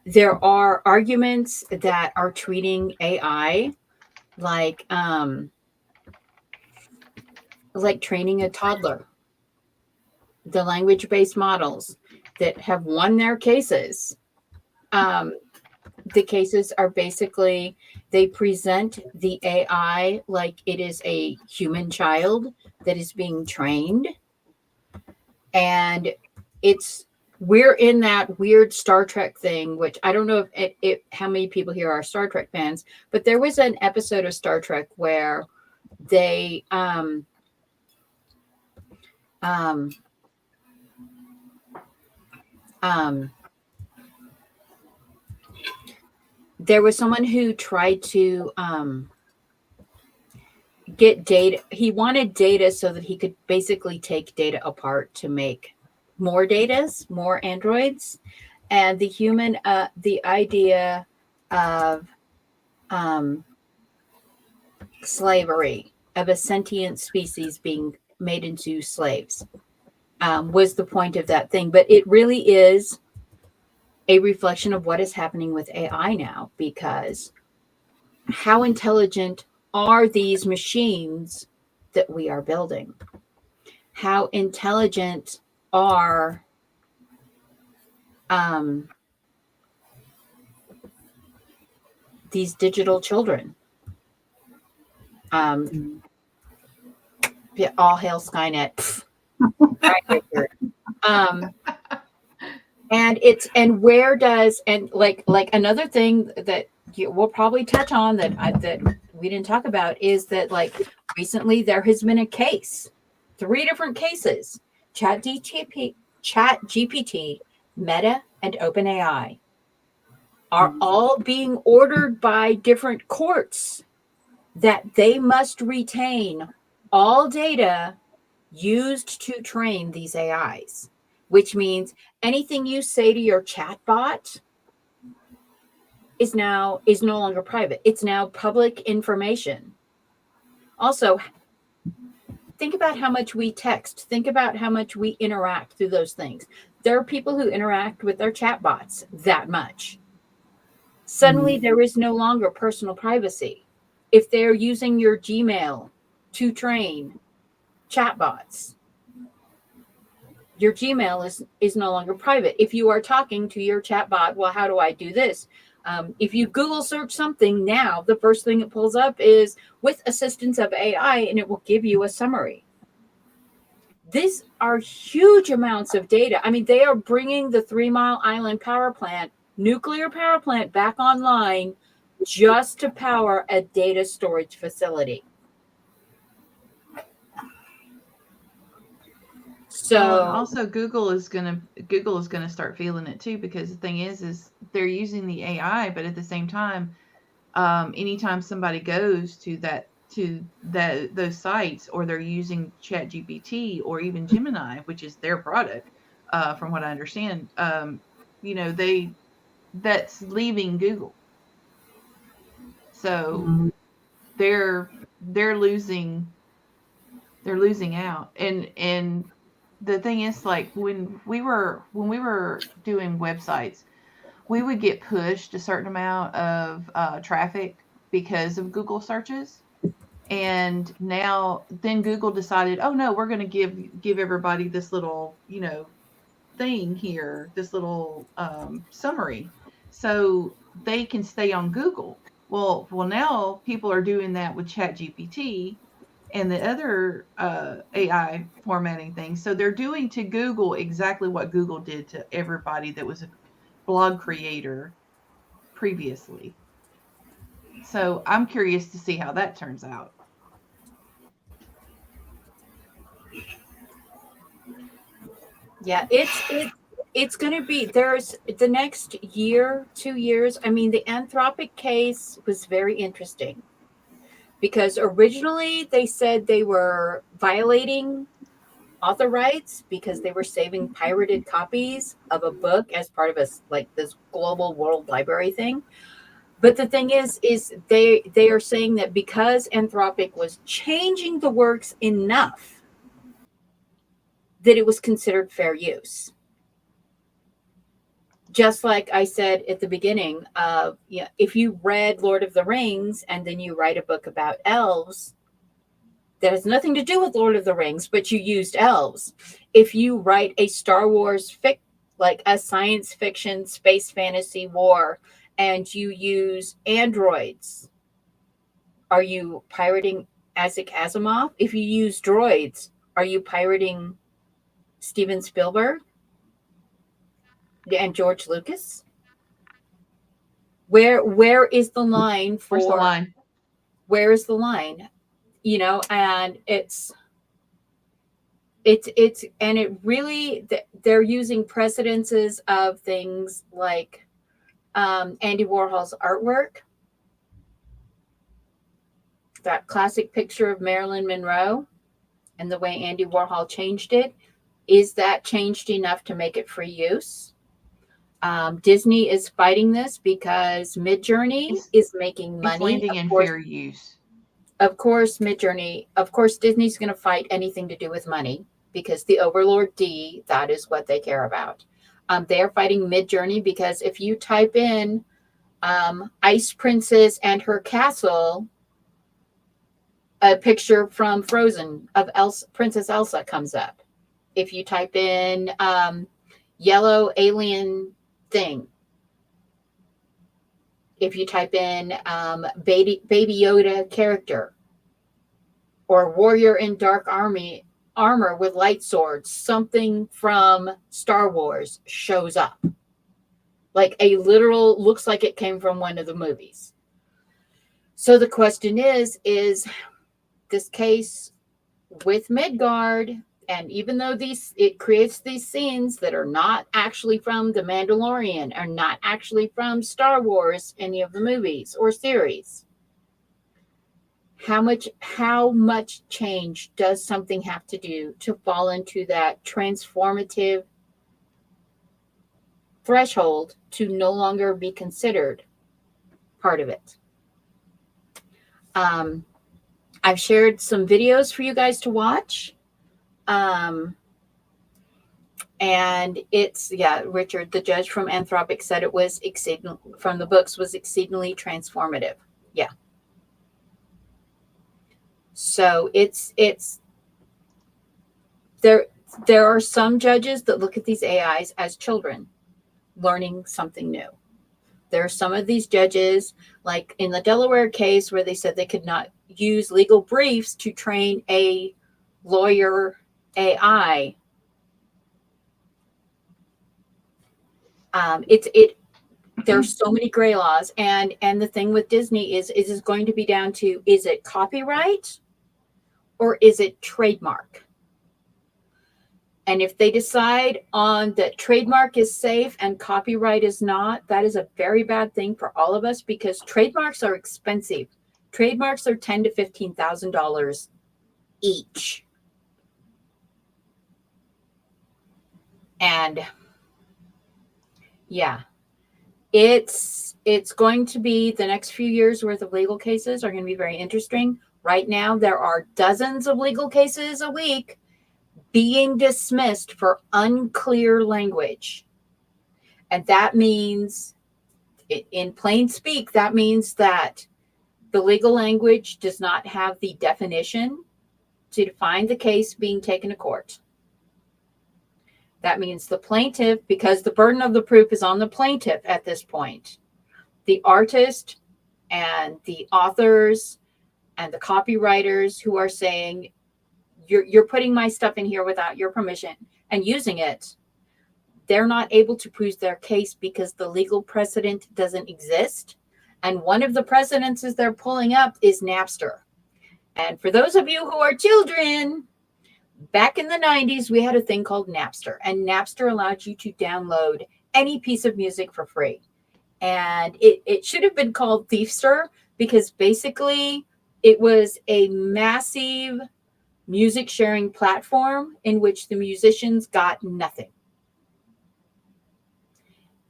there are arguments that are treating AI like training a toddler. The language-based models that have won their cases. The cases are basically they present the AI like it is a human child that is being trained, and we're in that weird Star Trek thing, which I don't know if how many people here are Star Trek fans, but there was an episode of Star Trek where they there was someone who tried to get data. He wanted data so that he could basically take data apart to make more datas, more androids. And the idea of slavery, of a sentient species being made into slaves, was the point of that thing. But it really is a reflection of what is happening with AI now, because how intelligent are these machines that we are building? how intelligent are these digital children. All hail Skynet. Right there. And where does, and like another thing that we'll probably touch on that we didn't talk about is that, like, recently there has been a case, 3 different cases, ChatGPT, Meta, and OpenAI are all being ordered by different courts that they must retain all data used to train these AIs, which means anything you say to your chatbot is no longer private. It's now public information. Also, think about how much we text. Think about how much we interact through those things. There are people who interact with their chatbots that much. Suddenly, there is no longer personal privacy. If they're using your Gmail to train chatbots, your Gmail is no longer private. If you are talking to your chatbot, well, how do I do this? If you Google search something now, the first thing it pulls up is with assistance of AI, and it will give you a summary. These are huge amounts of data. I mean, they are bringing the 3 Mile Island nuclear power plant back online just to power a data storage facility. So also Google is gonna start feeling it too, because the thing is they're using the AI, but at the same time, anytime somebody goes to those sites, or they're using ChatGPT or even Gemini, which is their product, from what I understand, that's leaving Google. So they're losing out. And the thing is, like, when we were doing websites, we would get pushed a certain amount of traffic because of Google searches. And now then Google decided, oh no, we're going to give everybody this little, thing here, this little summary, so they can stay on Google. Well, now people are doing that with ChatGPT and the other AI formatting things. So they're doing to Google exactly what Google did to everybody that was a blog creator previously. So I'm curious to see how that turns out. Yeah, it's going to be, there's the next year, 2 years. I mean, the Anthropic case was very interesting, because originally they said they were violating author rights because they were saving pirated copies of a book as part of this global world library thing. But the thing is they are saying that because Anthropic was changing the works enough that it was considered fair use. Just like I said at the beginning, if you read Lord of the Rings and then you write a book about elves that has nothing to do with Lord of the Rings, but you used elves. If you write a Star Wars like a science fiction space fantasy war, and you use androids, are you pirating Isaac Asimov? If you use droids, are you pirating Steven Spielberg and George Lucas? Where is the line for? Where's the line? Where is the line? And it really, they're using precedences of things like Andy Warhol's artwork. That classic picture of Marilyn Monroe and the way Andy Warhol changed it. Is that changed enough to make it free use? Disney is fighting this because Midjourney is making money. It's landing in fair use. Of course, Disney's going to fight anything to do with money, because the Overlord D, that is what they care about. They're fighting Midjourney because if you type in Ice Princess and her castle, a picture from Frozen of Elsa, Princess Elsa comes up. If you type in yellow alien thing, if you type in baby Yoda character, or warrior in dark armor with light swords, something from Star Wars shows up. Like a literal, looks like it came from one of the movies. So the question is this case with Midgard, and even though it creates these scenes that are not actually from The Mandalorian, are not actually from Star Wars, any of the movies or series, how much change does something have to do to fall into that transformative threshold to no longer be considered part of it? I've shared some videos for you guys to watch. And it's, Richard, the judge from Anthropic, said it was from the books was exceedingly transformative. Yeah. So it's there are some judges that look at these AIs as children learning something new. There are some of these judges, like in the Delaware case, where they said they could not use legal briefs to train a lawyer AI. There's so many gray laws, and the thing with Disney is going to be down to, is it copyright or is it trademark? And if they decide on that trademark is safe and copyright is not, that is a very bad thing for all of us, because trademarks are expensive. Trademarks are $10,000 to $15,000 each. And yeah, it's going to be, the next few years worth of legal cases are going to be very interesting. Right now, there are dozens of legal cases a week being dismissed for unclear language. And that means, in plain speak, that means that the legal language does not have the definition to define the case being taken to court. That means the plaintiff, because the burden of the proof is on the plaintiff at this point, the artist and the authors and the copywriters who are saying, you're putting my stuff in here without your permission and using it, they're not able to prove their case because the legal precedent doesn't exist. And one of the precedents they're pulling up is Napster. And for those of you who are children, back in the 90s, we had a thing called Napster, and Napster allowed you to download any piece of music for free. And it should have been called Thiefster, because basically it was a massive music sharing platform in which the musicians got nothing.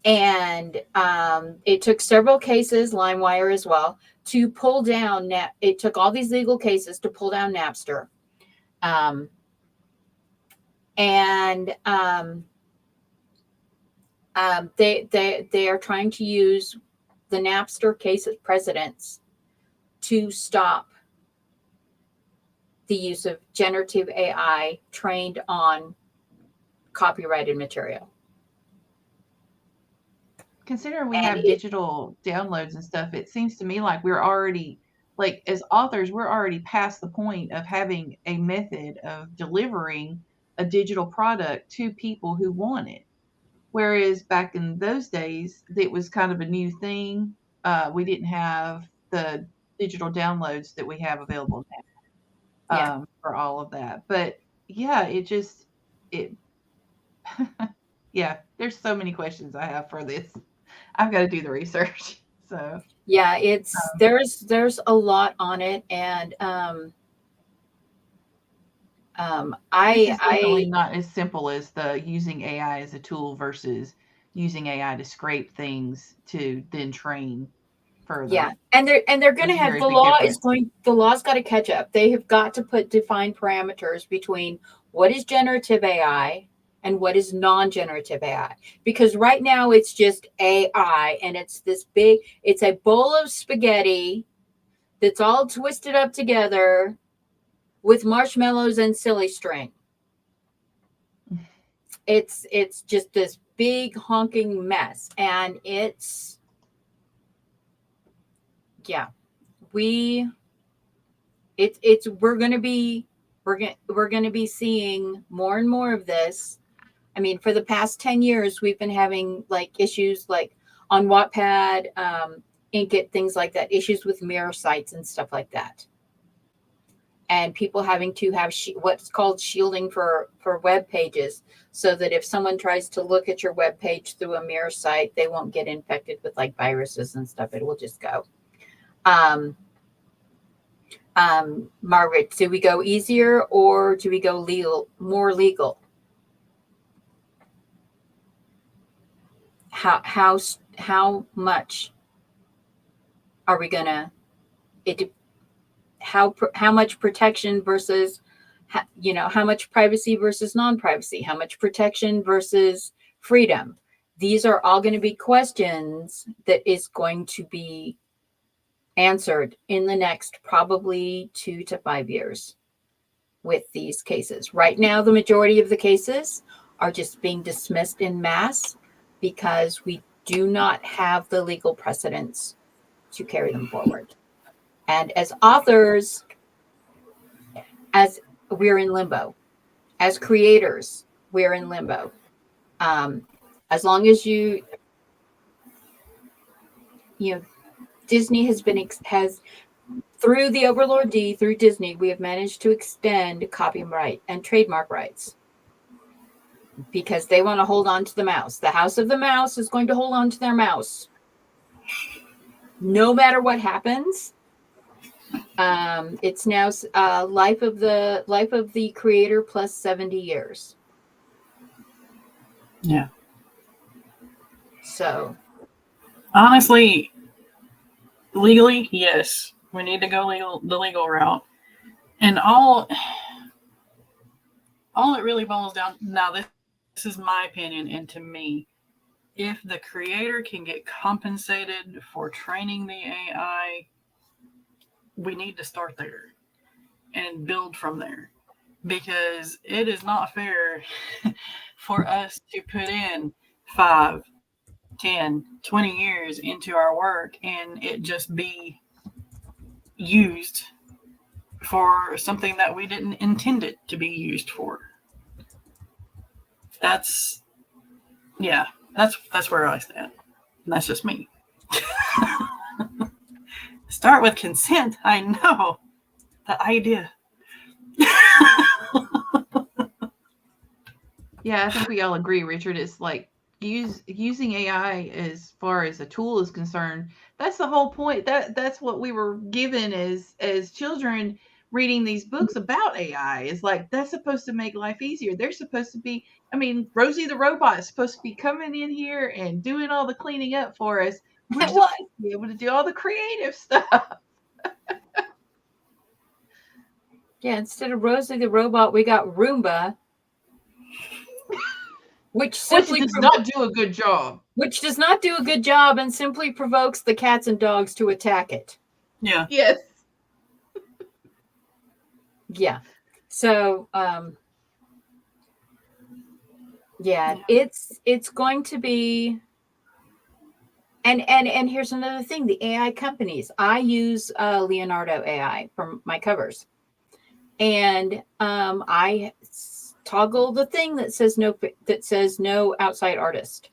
And it took several cases, LimeWire as well, to pull down it took all these legal cases to pull down Napster. They are trying to use the Napster case precedents to stop the use of generative AI trained on copyrighted material. Considering we have digital downloads and stuff, it seems to me like we're already, like as authors, we're already past the point of having a method of delivering a digital product to people who want it. Whereas back in those days, it was kind of a new thing. We didn't have the digital downloads that we have available now. For all of that. But yeah, yeah, there's so many questions I have for this. I've got to do the research. So yeah, it's there's a lot on it, and this is definitely not as simple as the using AI as a tool versus using AI to scrape things to then train further. Yeah, and they're going to have, the law's got to catch up. They have got to define parameters between what is generative AI and what is non-generative AI, because right now it's just AI, and it's a bowl of spaghetti that's all twisted up together with marshmallows and silly string. It's just this big honking mess, and it's we're gonna be seeing more and more of this. I mean, for the past 10 years, we've been having like issues like on Wattpad, Inkit, things like that, issues with mirror sites and stuff like that. And people having to have what's called shielding for web pages, so that if someone tries to look at your web page through a mirror site, they won't get infected with like viruses and stuff. It will just go. Margaret, do we go easier or do we go more legal? How much are we gonna? How much protection versus, how much privacy versus non-privacy? How much protection versus freedom? These are all going to be questions that is going to be answered in the next probably 2 to 5 years with these cases. Right now, the majority of the cases are just being dismissed in mass because we do not have the legal precedents to carry them forward. And as authors, as we're in limbo. As creators, we're in limbo. As long as Disney has through the Overlord D, through Disney, we have managed to extend copyright and trademark rights because they want to hold on to the mouse. The House of the Mouse is going to hold on to their mouse. No matter what happens. It's now life of the creator plus 70 years. Yeah. So honestly, legally, yes, we need to go the legal route. And all it really boils down, now this is my opinion, and to me, if the creator can get compensated for training the AI, we need to start there and build from there, because it is not fair for us to put in 5, 10, 20 years into our work and it just be used for something that we didn't intend it to be used for. That's where I stand. And that's just me. Start with consent. I know. The idea. Yeah, I think we all agree, Richard. It's like using AI as far as a tool is concerned. That's the whole point. That's what we were given as children, reading these books about AI. Is like, that's supposed to make life easier. They're supposed to be. I mean, Rosie the robot is supposed to be coming in here and doing all the cleaning up for us. We're supposed to be able to do all the creative stuff. Yeah, instead of Rosie the robot, we got Roomba, which does not do a good job. Which does not do a good job and simply provokes the cats and dogs to attack it. Yeah. Yes. Yeah. So, it's going to be. And here's another thing: the AI companies. I use Leonardo AI for my covers, and I toggle the thing that says no outside artist.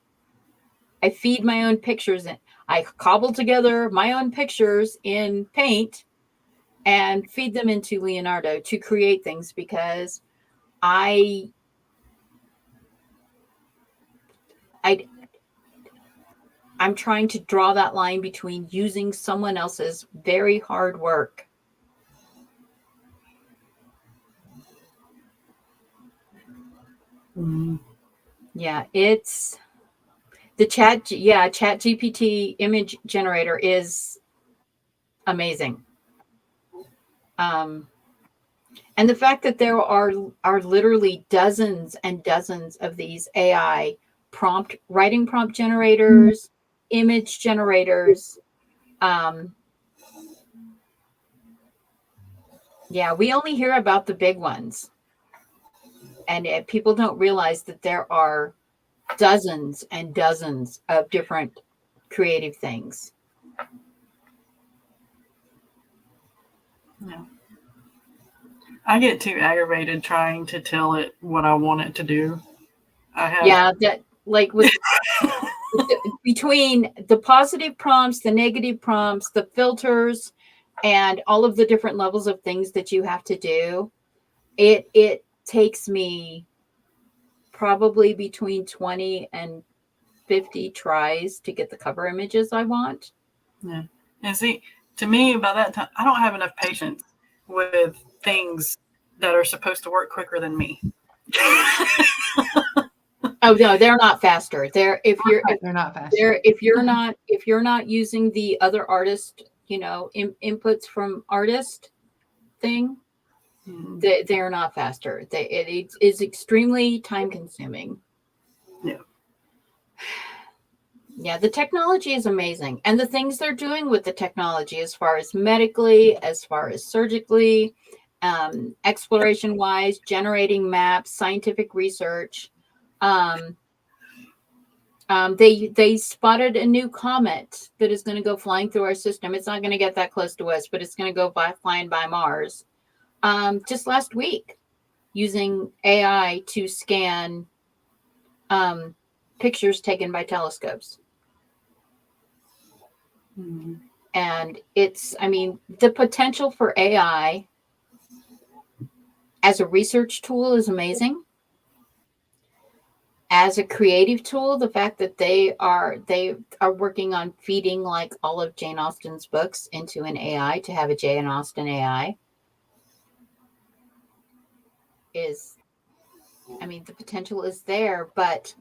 I feed my own pictures and I cobble together my own pictures in Paint and feed them into Leonardo to create things, because I'm trying to draw that line between using someone else's very hard work. Yeah, it's the Chat GPT image generator is amazing. And the fact that there are literally dozens and dozens of these AI writing prompt generators, image generators, Yeah, we only hear about the big ones. And people don't realize that there are dozens and dozens of different creative things. Yeah. I get too aggravated trying to tell it what I want it to do. I have. Yeah, that like with between the positive prompts, the negative prompts, the filters, and all of the different levels of things that you have to do, it takes me probably between 20 and 50 tries to get the cover images I want. Yeah. And see, to me, by that time, I don't have enough patience with things that are supposed to work quicker than me. Oh no, they're not faster. They're They're not fast. if you're not using the other artist, inputs from artist thing, they're not faster. It is extremely time consuming. Yeah. Yeah, the technology is amazing. And the things they're doing with the technology, as far as medically, as far as surgically, exploration wise, generating maps, scientific research. They spotted a new comet that is going to go flying through our system. It's not going to get that close to us, but it's going to go flying by Mars. Just last week, using AI to scan pictures taken by telescopes. Mm-hmm. And the potential for AI as a research tool is amazing. As a creative tool, the fact that they are working on feeding like all of Jane Austen's books into an AI to have a Jane Austen AI is, the potential is there, but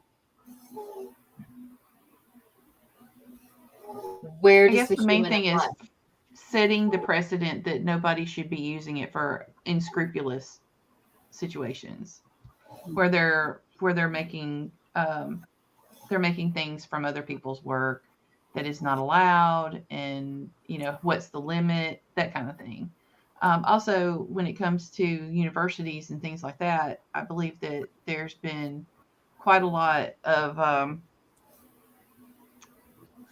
where does the main human thing is apply? setting the precedent that nobody should be using it for unscrupulous situations where they're making things from other people's work that is not allowed, and what's the limit, that kind of thing. Also, when it comes to universities and things like that, I believe that there's been quite a lot of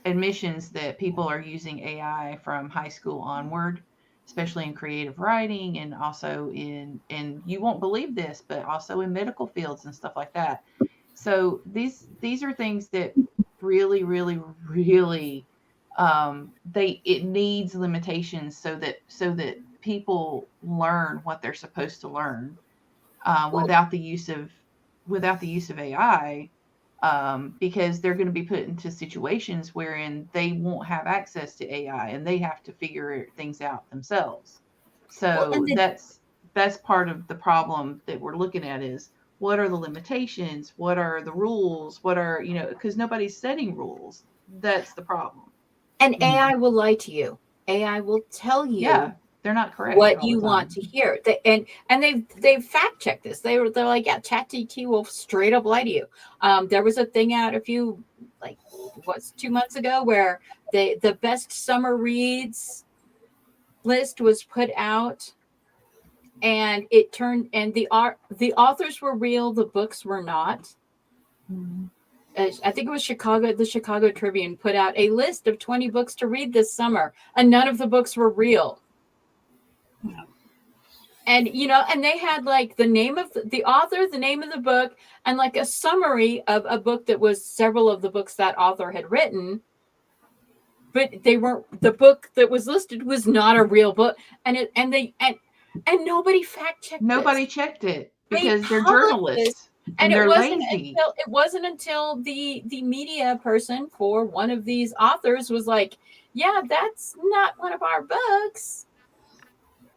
admissions that people are using AI from high school onward, especially in creative writing, and also and you won't believe this, but also in medical fields and stuff like that. So these are things that really, really, really it needs limitations so that people learn what they're supposed to learn without the use of AI, because they're going to be put into situations wherein they won't have access to AI and they have to figure things out themselves. So that's part of the problem that we're looking at is, what are the limitations? What are the rules? What are, because nobody's setting rules. That's the problem. And AI will lie to you. AI will tell you. Yeah, they're not correct. What you want to hear. And they've fact checked this. They're like, yeah, ChatGPT will straight up lie to you. There was a thing out 2 months ago where the best summer reads list was put out, and it turned, and the authors were real, the books were not. Mm-hmm. I think it was the Chicago Tribune put out a list of 20 books to read this summer, and none of the books were real. Yeah. And and they had like the name of the author, the name of the book, and like a summary of a book that was several of the books that author had written, but the book that was listed was not a real book, and nobody fact checked. Nobody checked it because they're journalists and they're lazy. It wasn't until the media person for one of these authors was like, yeah, that's not one of our books.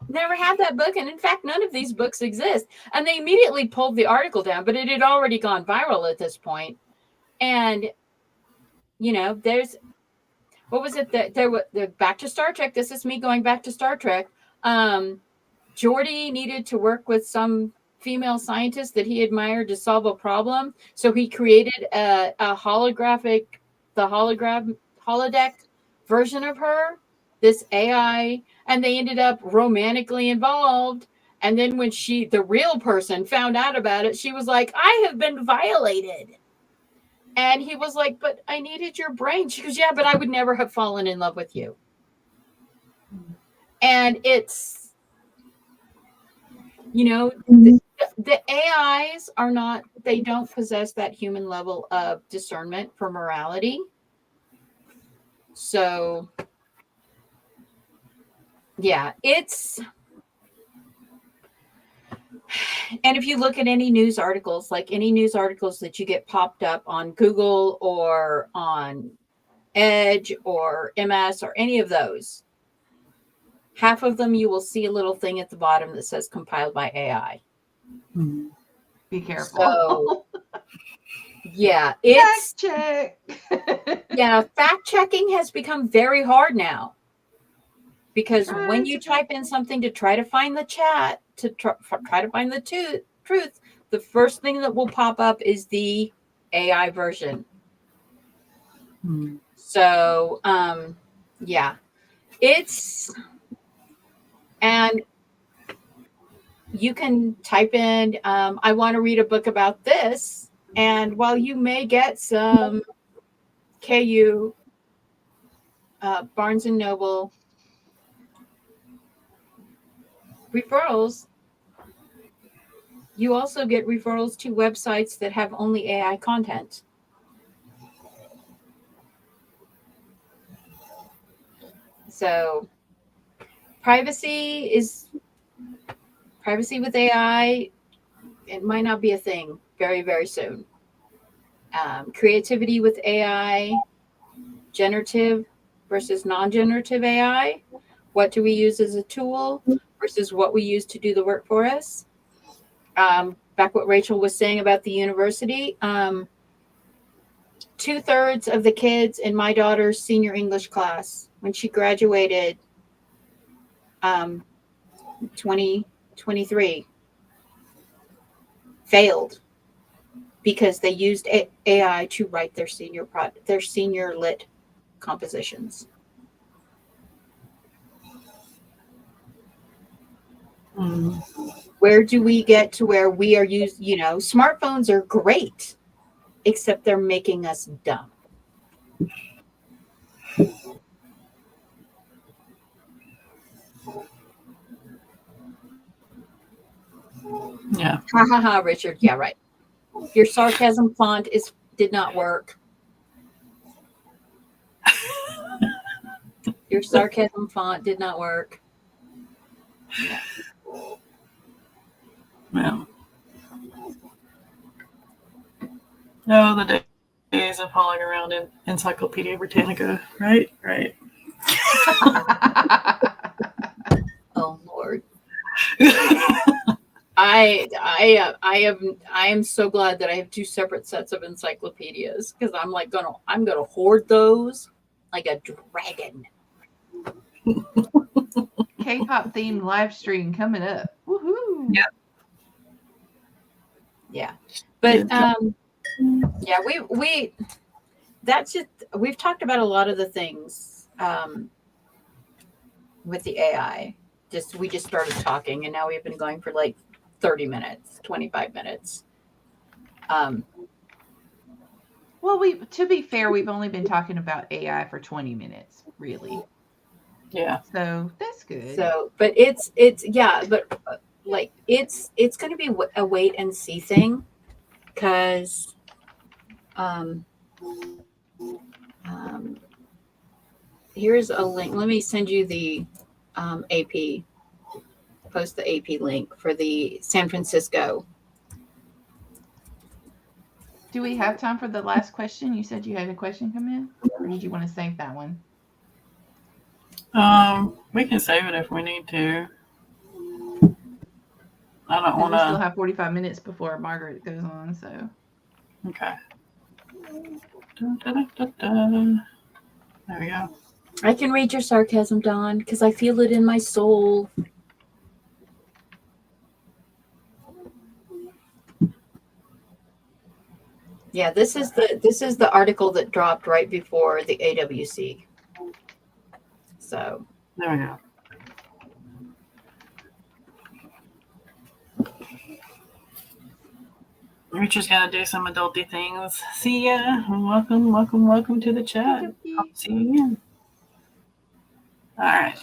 Never had that book, and in fact, none of these books exist. And they immediately pulled the article down, but it had already gone viral at this point. And there's what was it that there was back to Star Trek. This is me going back to Star Trek. Geordi needed to work with some female scientist that he admired to solve a problem, so he created a holodeck version of her. this AI, and they ended up romantically involved. And then when the real person found out about it, she was like, I have been violated. And he was like, but I needed your brain. She goes, yeah, but I would never have fallen in love with you. And it's, the AIs are not, they don't possess that human level of discernment for morality. So, yeah, and if you look at any news articles, like any news articles that you get popped up on Google or on Edge or MS or any of those, half of them you will see a little thing at the bottom that says compiled by AI. Be careful. So, yeah, fact check. Yeah, fact checking has become very hard now. Because when you type in something to try to find the chat, to try to find the truth, the first thing that will pop up is the AI version. So, yeah, and you can type in, I want to read a book about this. And while you may get some KU, Barnes and Noble referrals, you also get referrals to websites that have only AI content. So privacy with AI, it might not be a thing very, very soon. Creativity with AI, generative versus non-generative AI. What do we use as a tool versus what we use to do the work for us? Back what Rachel was saying about the university, 2/3 of the kids in my daughter's senior English class, when she graduated 2023, failed because they used AI to write their senior lit compositions. Where do we get to where we are smartphones are great, except they're making us dumb. Yeah. Ha ha ha, Richard. Yeah, right. Your sarcasm font did not work. Your sarcasm font did not work. Yeah. Oh, the days of hauling around in Encyclopedia Britannica. Right. Oh Lord. I am so glad that I have 2 separate sets of encyclopedias, because I'm gonna hoard those like a dragon. K-pop themed live stream coming up. Woohoo! Yeah. But yeah, we've talked about a lot of the things with the AI. We just started talking, and now we've been going for like 30 minutes, 25 minutes. Well, to be fair, we've only been talking about AI for 20 minutes, really. Yeah. So that's good. So, but it's going to be a wait and see thing, because here's a link. Let me send you the AP. Post the AP link for the San Francisco. Do we have time for the last question? You said you had a question come in, or did you want to save that one? We can save it if we need to. I don't want We to. still have 45 minutes before Margaret goes on, so. Okay. There we go. I can read your sarcasm, Dawn, because I feel it in my soul. Yeah, this is the article that dropped right before the AWC. So There we go. We're just gonna do some adulty things. See ya. Welcome to the chat. I'll see you again. All right.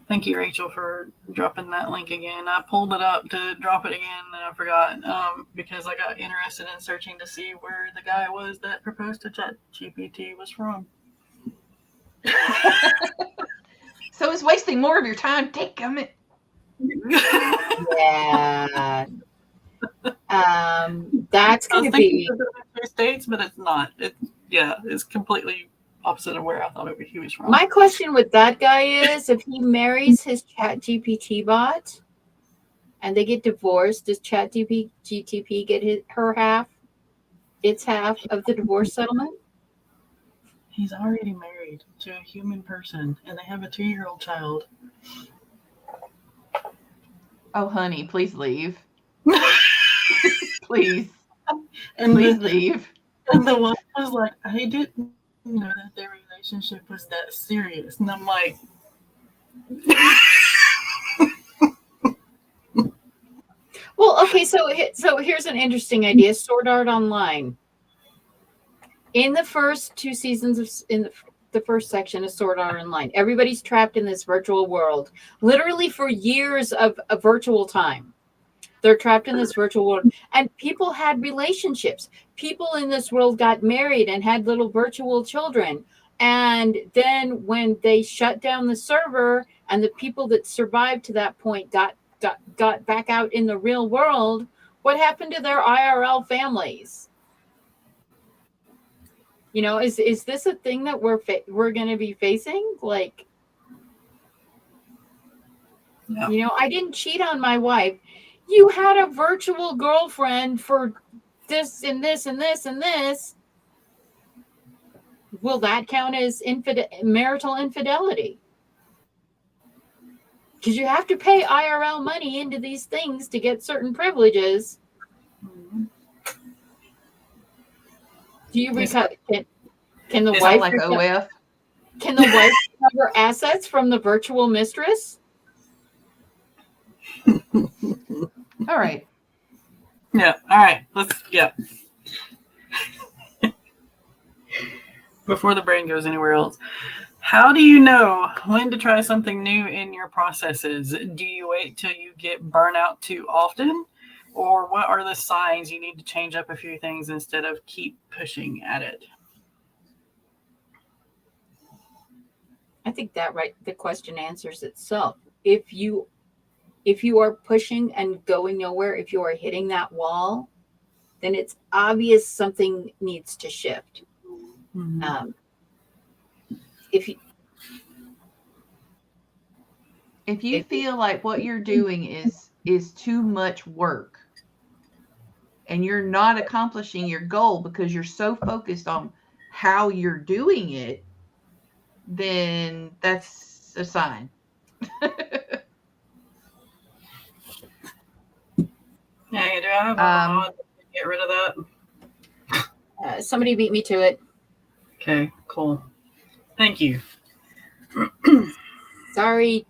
Thank you, Rachel, for dropping that link again. I pulled it up to drop it again, and I forgot because I got interested in searching to see where the guy was that proposed to ChatGPT was from. So it's wasting more of your time. Damn it. Yeah. That's I going was to thinking be. of the States, but it's not. It's completely opposite of where I thought he was from. My question with that guy is, if he marries his ChatGPT bot and they get divorced, does ChatGPT get its half of the divorce settlement? He's already married to a human person, and they have a 2-year-old child. Oh, honey, please leave. Please. And please leave. And the wife was like, I didn't know that their relationship was that serious. And I'm like, well, okay, so here's an interesting idea. Sword Art Online. In the first 2 seasons in the first section of Sword Art Online, everybody's trapped in this virtual world, literally for years of a virtual time. They're trapped in this virtual world, and people had relationships. People in this world got married and had little virtual children. And then when they shut down the server and the people that survived to that point got back out in the real world, what happened to their IRL families? You know, is this a thing that we're going to be facing? Like, no. You know, I didn't cheat on my wife. You had a virtual girlfriend for this and this and this and this. Will that count as marital infidelity? Because you have to pay IRL money into these things to get certain privileges. Do you recover? Can the wife like OF? Can the wife recover assets from the virtual mistress? All right. Yeah. All right. Before the brain goes anywhere else, how do you know when to try something new in your processes? Do you wait till you get burnout too often? Or what are the signs you need to change up a few things instead of keep pushing at it? I think that the question answers itself. If you are pushing and going nowhere, if you are hitting that wall, then it's obvious something needs to shift. Mm-hmm. If you feel like what you're doing is too much work and you're not accomplishing your goal because you're so focused on how you're doing it, then that's a sign. Hey, do I have a mod to get rid of that? Somebody beat me to it. Okay, cool. Thank you. Sorry.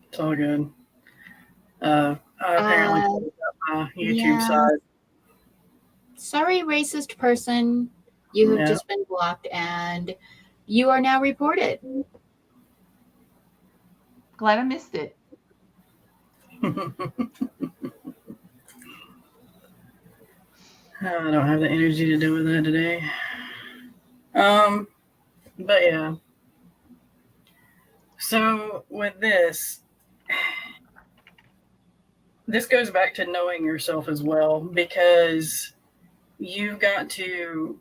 It's all good. I apparently pulled up my YouTube side. Sorry, racist person. You have just been blocked and you are now reported. Glad I missed it. I don't have the energy to deal with that today. But yeah. So with this goes back to knowing yourself as well, because you've got to.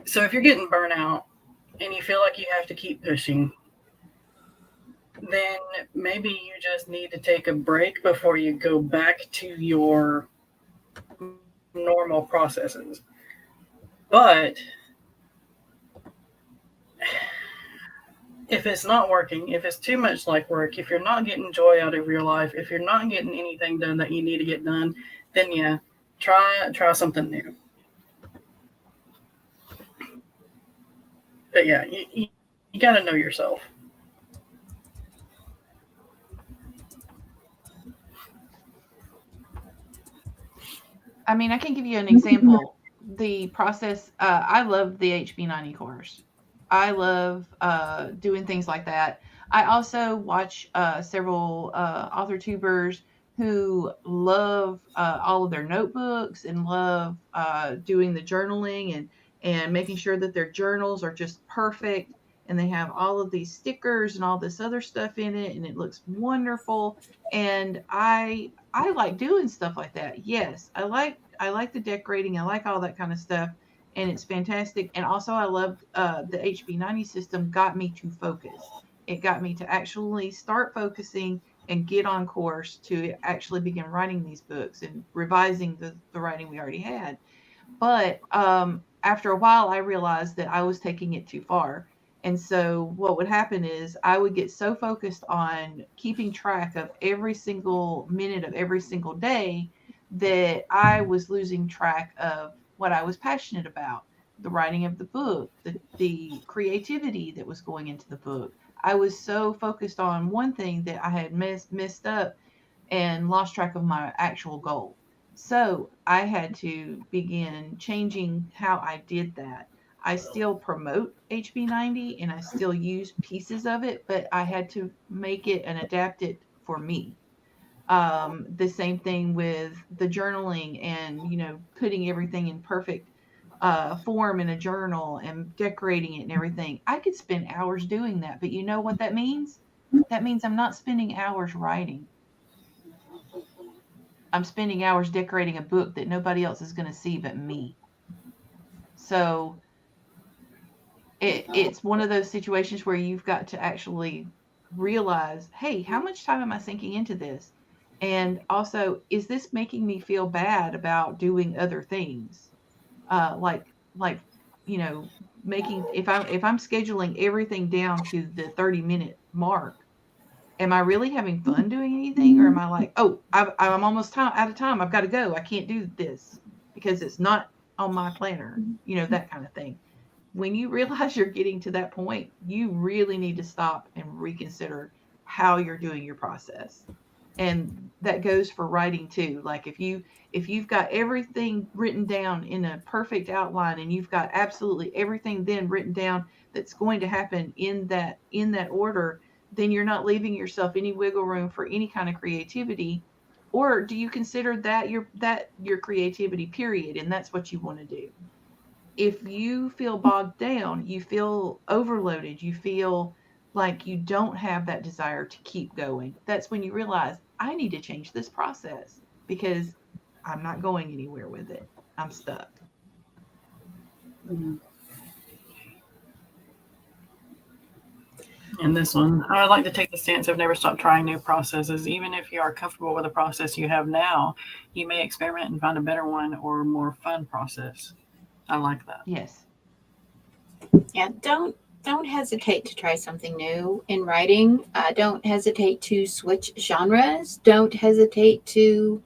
So if you're getting burnout and you feel like you have to keep pushing, then maybe you just need to take a break before you go back to your normal processes. But if it's not working, if it's too much like work, if you're not getting joy out of your life, if you're not getting anything done that you need to get done, then yeah, try something new. But yeah, you got to know yourself. I mean, I can give you an example. The process, I love the HB90 course. I love doing things like that. I also watch several author tubers who love all of their notebooks and love doing the journaling and making sure that their journals are just perfect and they have all of these stickers and all this other stuff in it and it looks wonderful. And I like doing stuff like that. Yes, I like the decorating. I like all that kind of stuff, and it's fantastic. And also, I love the HB90 system. Got me to focus. It got me to actually start focusing and get on course to actually begin writing these books and revising the writing we already had. But after a while, I realized that I was taking it too far. And so, what would happen is I would get so focused on keeping track of every single minute of every single day that I was losing track of what I was passionate about, the writing of the book, the creativity that was going into the book. I was so focused on one thing that I had messed up and lost track of my actual goal. So I had to begin changing how I did that. I still promote HB90 and I still use pieces of it, but I had to make it and adapt it for me. The same thing with the journaling and, putting everything in perfect form in a journal and decorating it and everything. I could spend hours doing that, but you know what that means? That means I'm not spending hours writing. I'm spending hours decorating a book that nobody else is going to see but me. So it's one of those situations where you've got to actually realize, hey, how much time am I sinking into this? And also, is this making me feel bad about doing other things? Like making if I'm scheduling everything down to the 30-minute mark, am I really having fun doing anything, or am I like, oh, I'm almost out of time, I've got to go, I can't do this because it's not on my planner, that kind of thing. When you realize you're getting to that point, you really need to stop and reconsider how you're doing your process. And that goes for writing too. Like if you've got everything written down in a perfect outline and you've got absolutely everything then written down that's going to happen in that order, then you're not leaving yourself any wiggle room for any kind of creativity. Or do you consider that your creativity period and that's what you want to do? If you feel bogged down, you feel overloaded, you feel like you don't have that desire to keep going, that's when you realize I need to change this process because I'm not going anywhere with it. I'm stuck. In this one, I would like to take the stance of never stop trying new processes. Even if you are comfortable with the process you have now, you may experiment and find a better one or more fun process. I like that. Yes. Yeah, don't hesitate to try something new in writing. Don't hesitate to switch genres. Don't hesitate to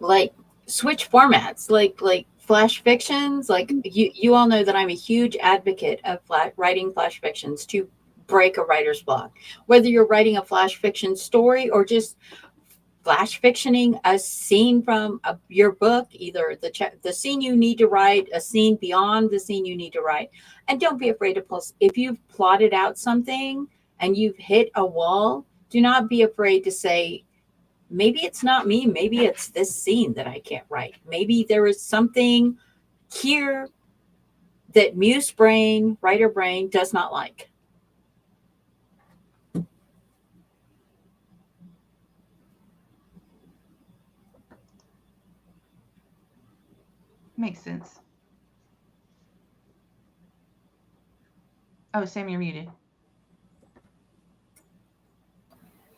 like switch formats, like flash fictions. Like you all know that I'm a huge advocate of writing flash fictions to break a writer's block. Whether you're writing a flash fiction story or just flash fictioning a scene from your book, either the scene you need to write, a scene beyond the scene you need to write. And don't be afraid to pulse. If you've plotted out something and you've hit a wall, do not be afraid to say, maybe it's not me. Maybe it's this scene that I can't write. Maybe there is something here that muse brain, writer brain does not like. Makes sense. Oh, Sam, you're muted.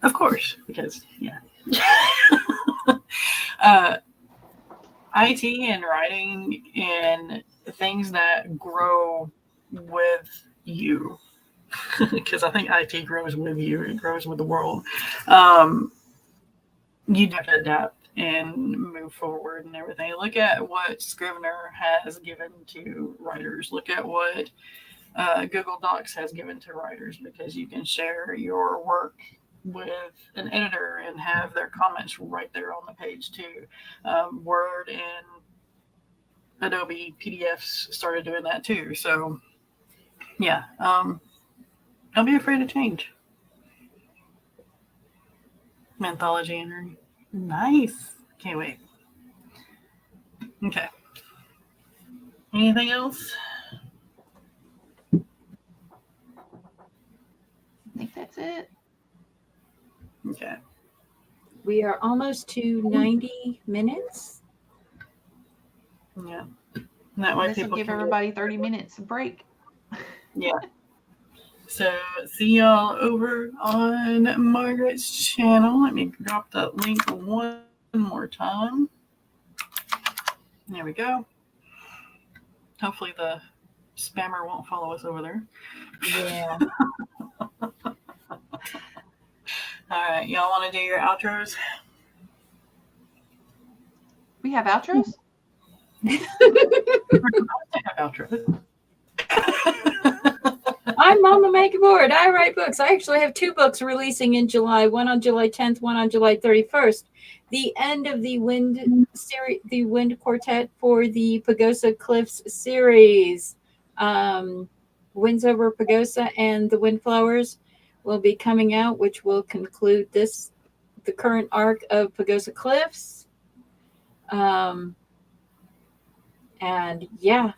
Of course, because yeah. IT and writing and things that grow with you, because I think IT grows with you, it grows with the world. You have to adapt and move forward and everything. Look at what Scrivener has given to writers. Look at what Google Docs has given to writers, because you can share your work with an editor and have their comments right there on the page too. Word and Adobe PDFs started doing that too. So yeah, don't be afraid of change. Anthology entry. Nice. Can't wait. Okay. Anything else? I think that's it. Okay. We are almost to 90 minutes. Yeah. And that way This will people give can everybody 30 minutes of break. Yeah. So see y'all over on Margaret's channel. Let me drop that link one more time. There we go. Hopefully the spammer won't follow us over there. Yeah. All right. Y'all want to do your outros? We have outros? Outros. I'm Mama Makeaboard. I write books. I actually have 2 books releasing in July, one on July 10th, one on July 31st. The end of the Wind series, the Wind Quartet for the Pagosa Cliffs series. Winds Over Pagosa and the Windflowers will be coming out, which will conclude the current arc of Pagosa Cliffs. And yeah.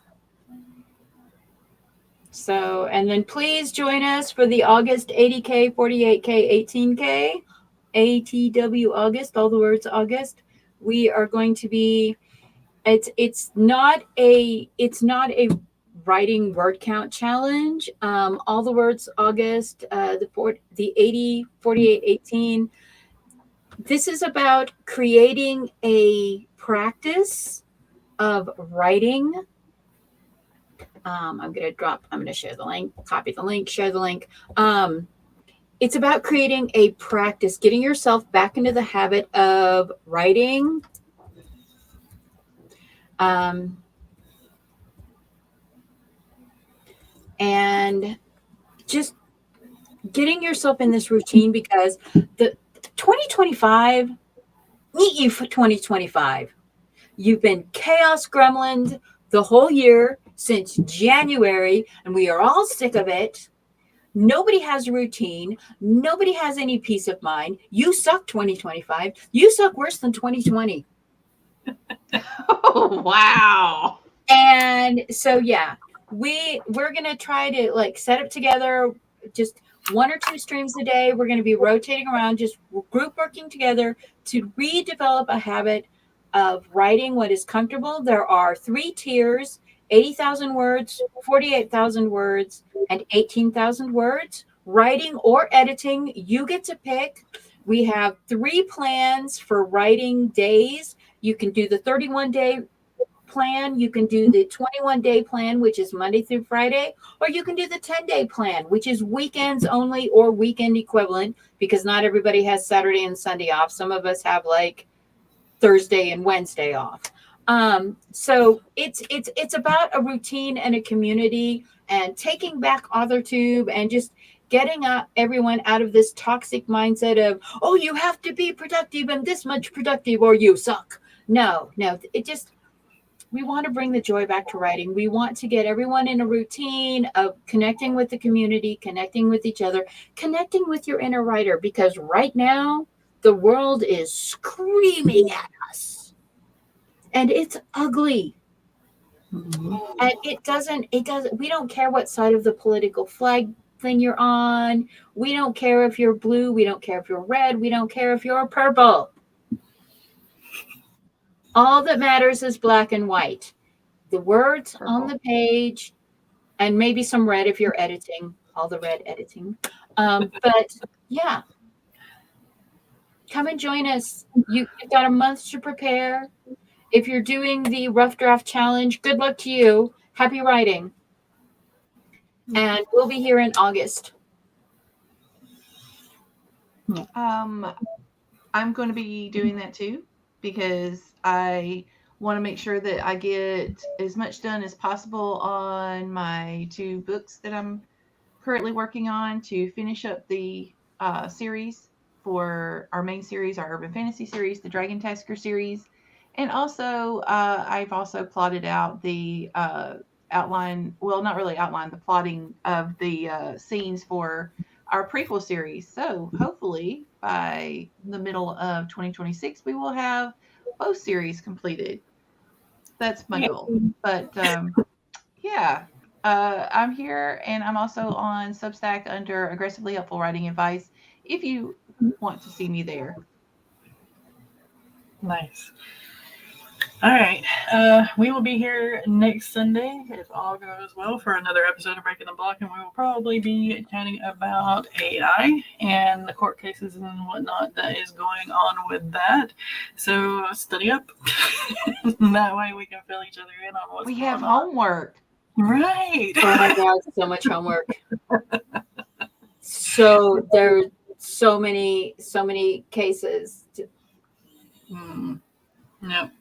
So, and then please join us for the August 80K, 48K, 18K, ATW August, all the words August. We are going to be, it's not a writing word count challenge. All the words August, the 80, 48, 18. This is about creating a practice of writing. I'm going to share the link, copy the link, share the link. It's about creating a practice, getting yourself back into the habit of writing. And just getting yourself in this routine, because the 2025, meet you for 2025. You've been chaos gremlin the whole year since January, and we are all sick of it. Nobody has a routine. Nobody has any peace of mind. You suck, 2025. You suck worse than 2020. Oh, wow. And so, yeah, we're going to try to set up together just 1 or 2 streams a day. We're going to be rotating around, just group working together to redevelop a habit of writing what is comfortable. There are 3 tiers: 80,000 words, 48,000 words, and 18,000 words. Writing or editing, you get to pick. We have 3 plans for writing days. You can do the 31-day plan, you can do the 21-day plan, which is Monday through Friday, or you can do the 10-day plan, which is weekends only or weekend equivalent, because not everybody has Saturday and Sunday off. Some of us have Thursday and Wednesday off. So it's about a routine and a community, and taking back AuthorTube, and just getting everyone out of this toxic mindset of, oh, you have to be productive and this much productive or you suck. No, we want to bring the joy back to writing. We want to get everyone in a routine of connecting with the community, connecting with each other, connecting with your inner writer, because right now the world is screaming at us and it's ugly. Mm-hmm. And it doesn't, we don't care what side of the political flag thing you're on. We don't care if you're blue. We don't care if you're red. We don't care if you're purple. All that matters is black and white. The words purple on the page, and maybe some red if you're editing, all the red editing. But yeah, come and join us. You've got a month to prepare. If you're doing the rough draft challenge, good luck to you. Happy writing. And we'll be here in August. I'm going to be doing that too. because I want to make sure that I get as much done as possible on my 2 books that I'm currently working on to finish up the series for our main series, our urban fantasy series, the Dragon Tasker series. And also, I've also plotted out the outline, well, not really outline, the plotting of the scenes for our prequel series. So hopefully by the middle of 2026, we will have both series completed. That's my goal. But yeah, I'm here, and I'm also on Substack under Aggressively Helpful Writing Advice if you want to see me there. Nice. All right. We will be here next Sunday, if all goes well, for another episode of Breaking the Block, and we will probably be chatting about AI and the court cases and whatnot that is going on with that. So study up. That way we can fill each other in on what's We going have on. homework. Right. Oh my God, so much homework. So there's so many cases. Yep.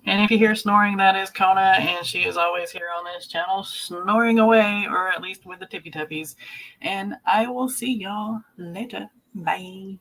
And if you hear snoring, that is Kona, and she is always here on this channel, snoring away, or at least with the tippy tappies. And I will see y'all later. Bye.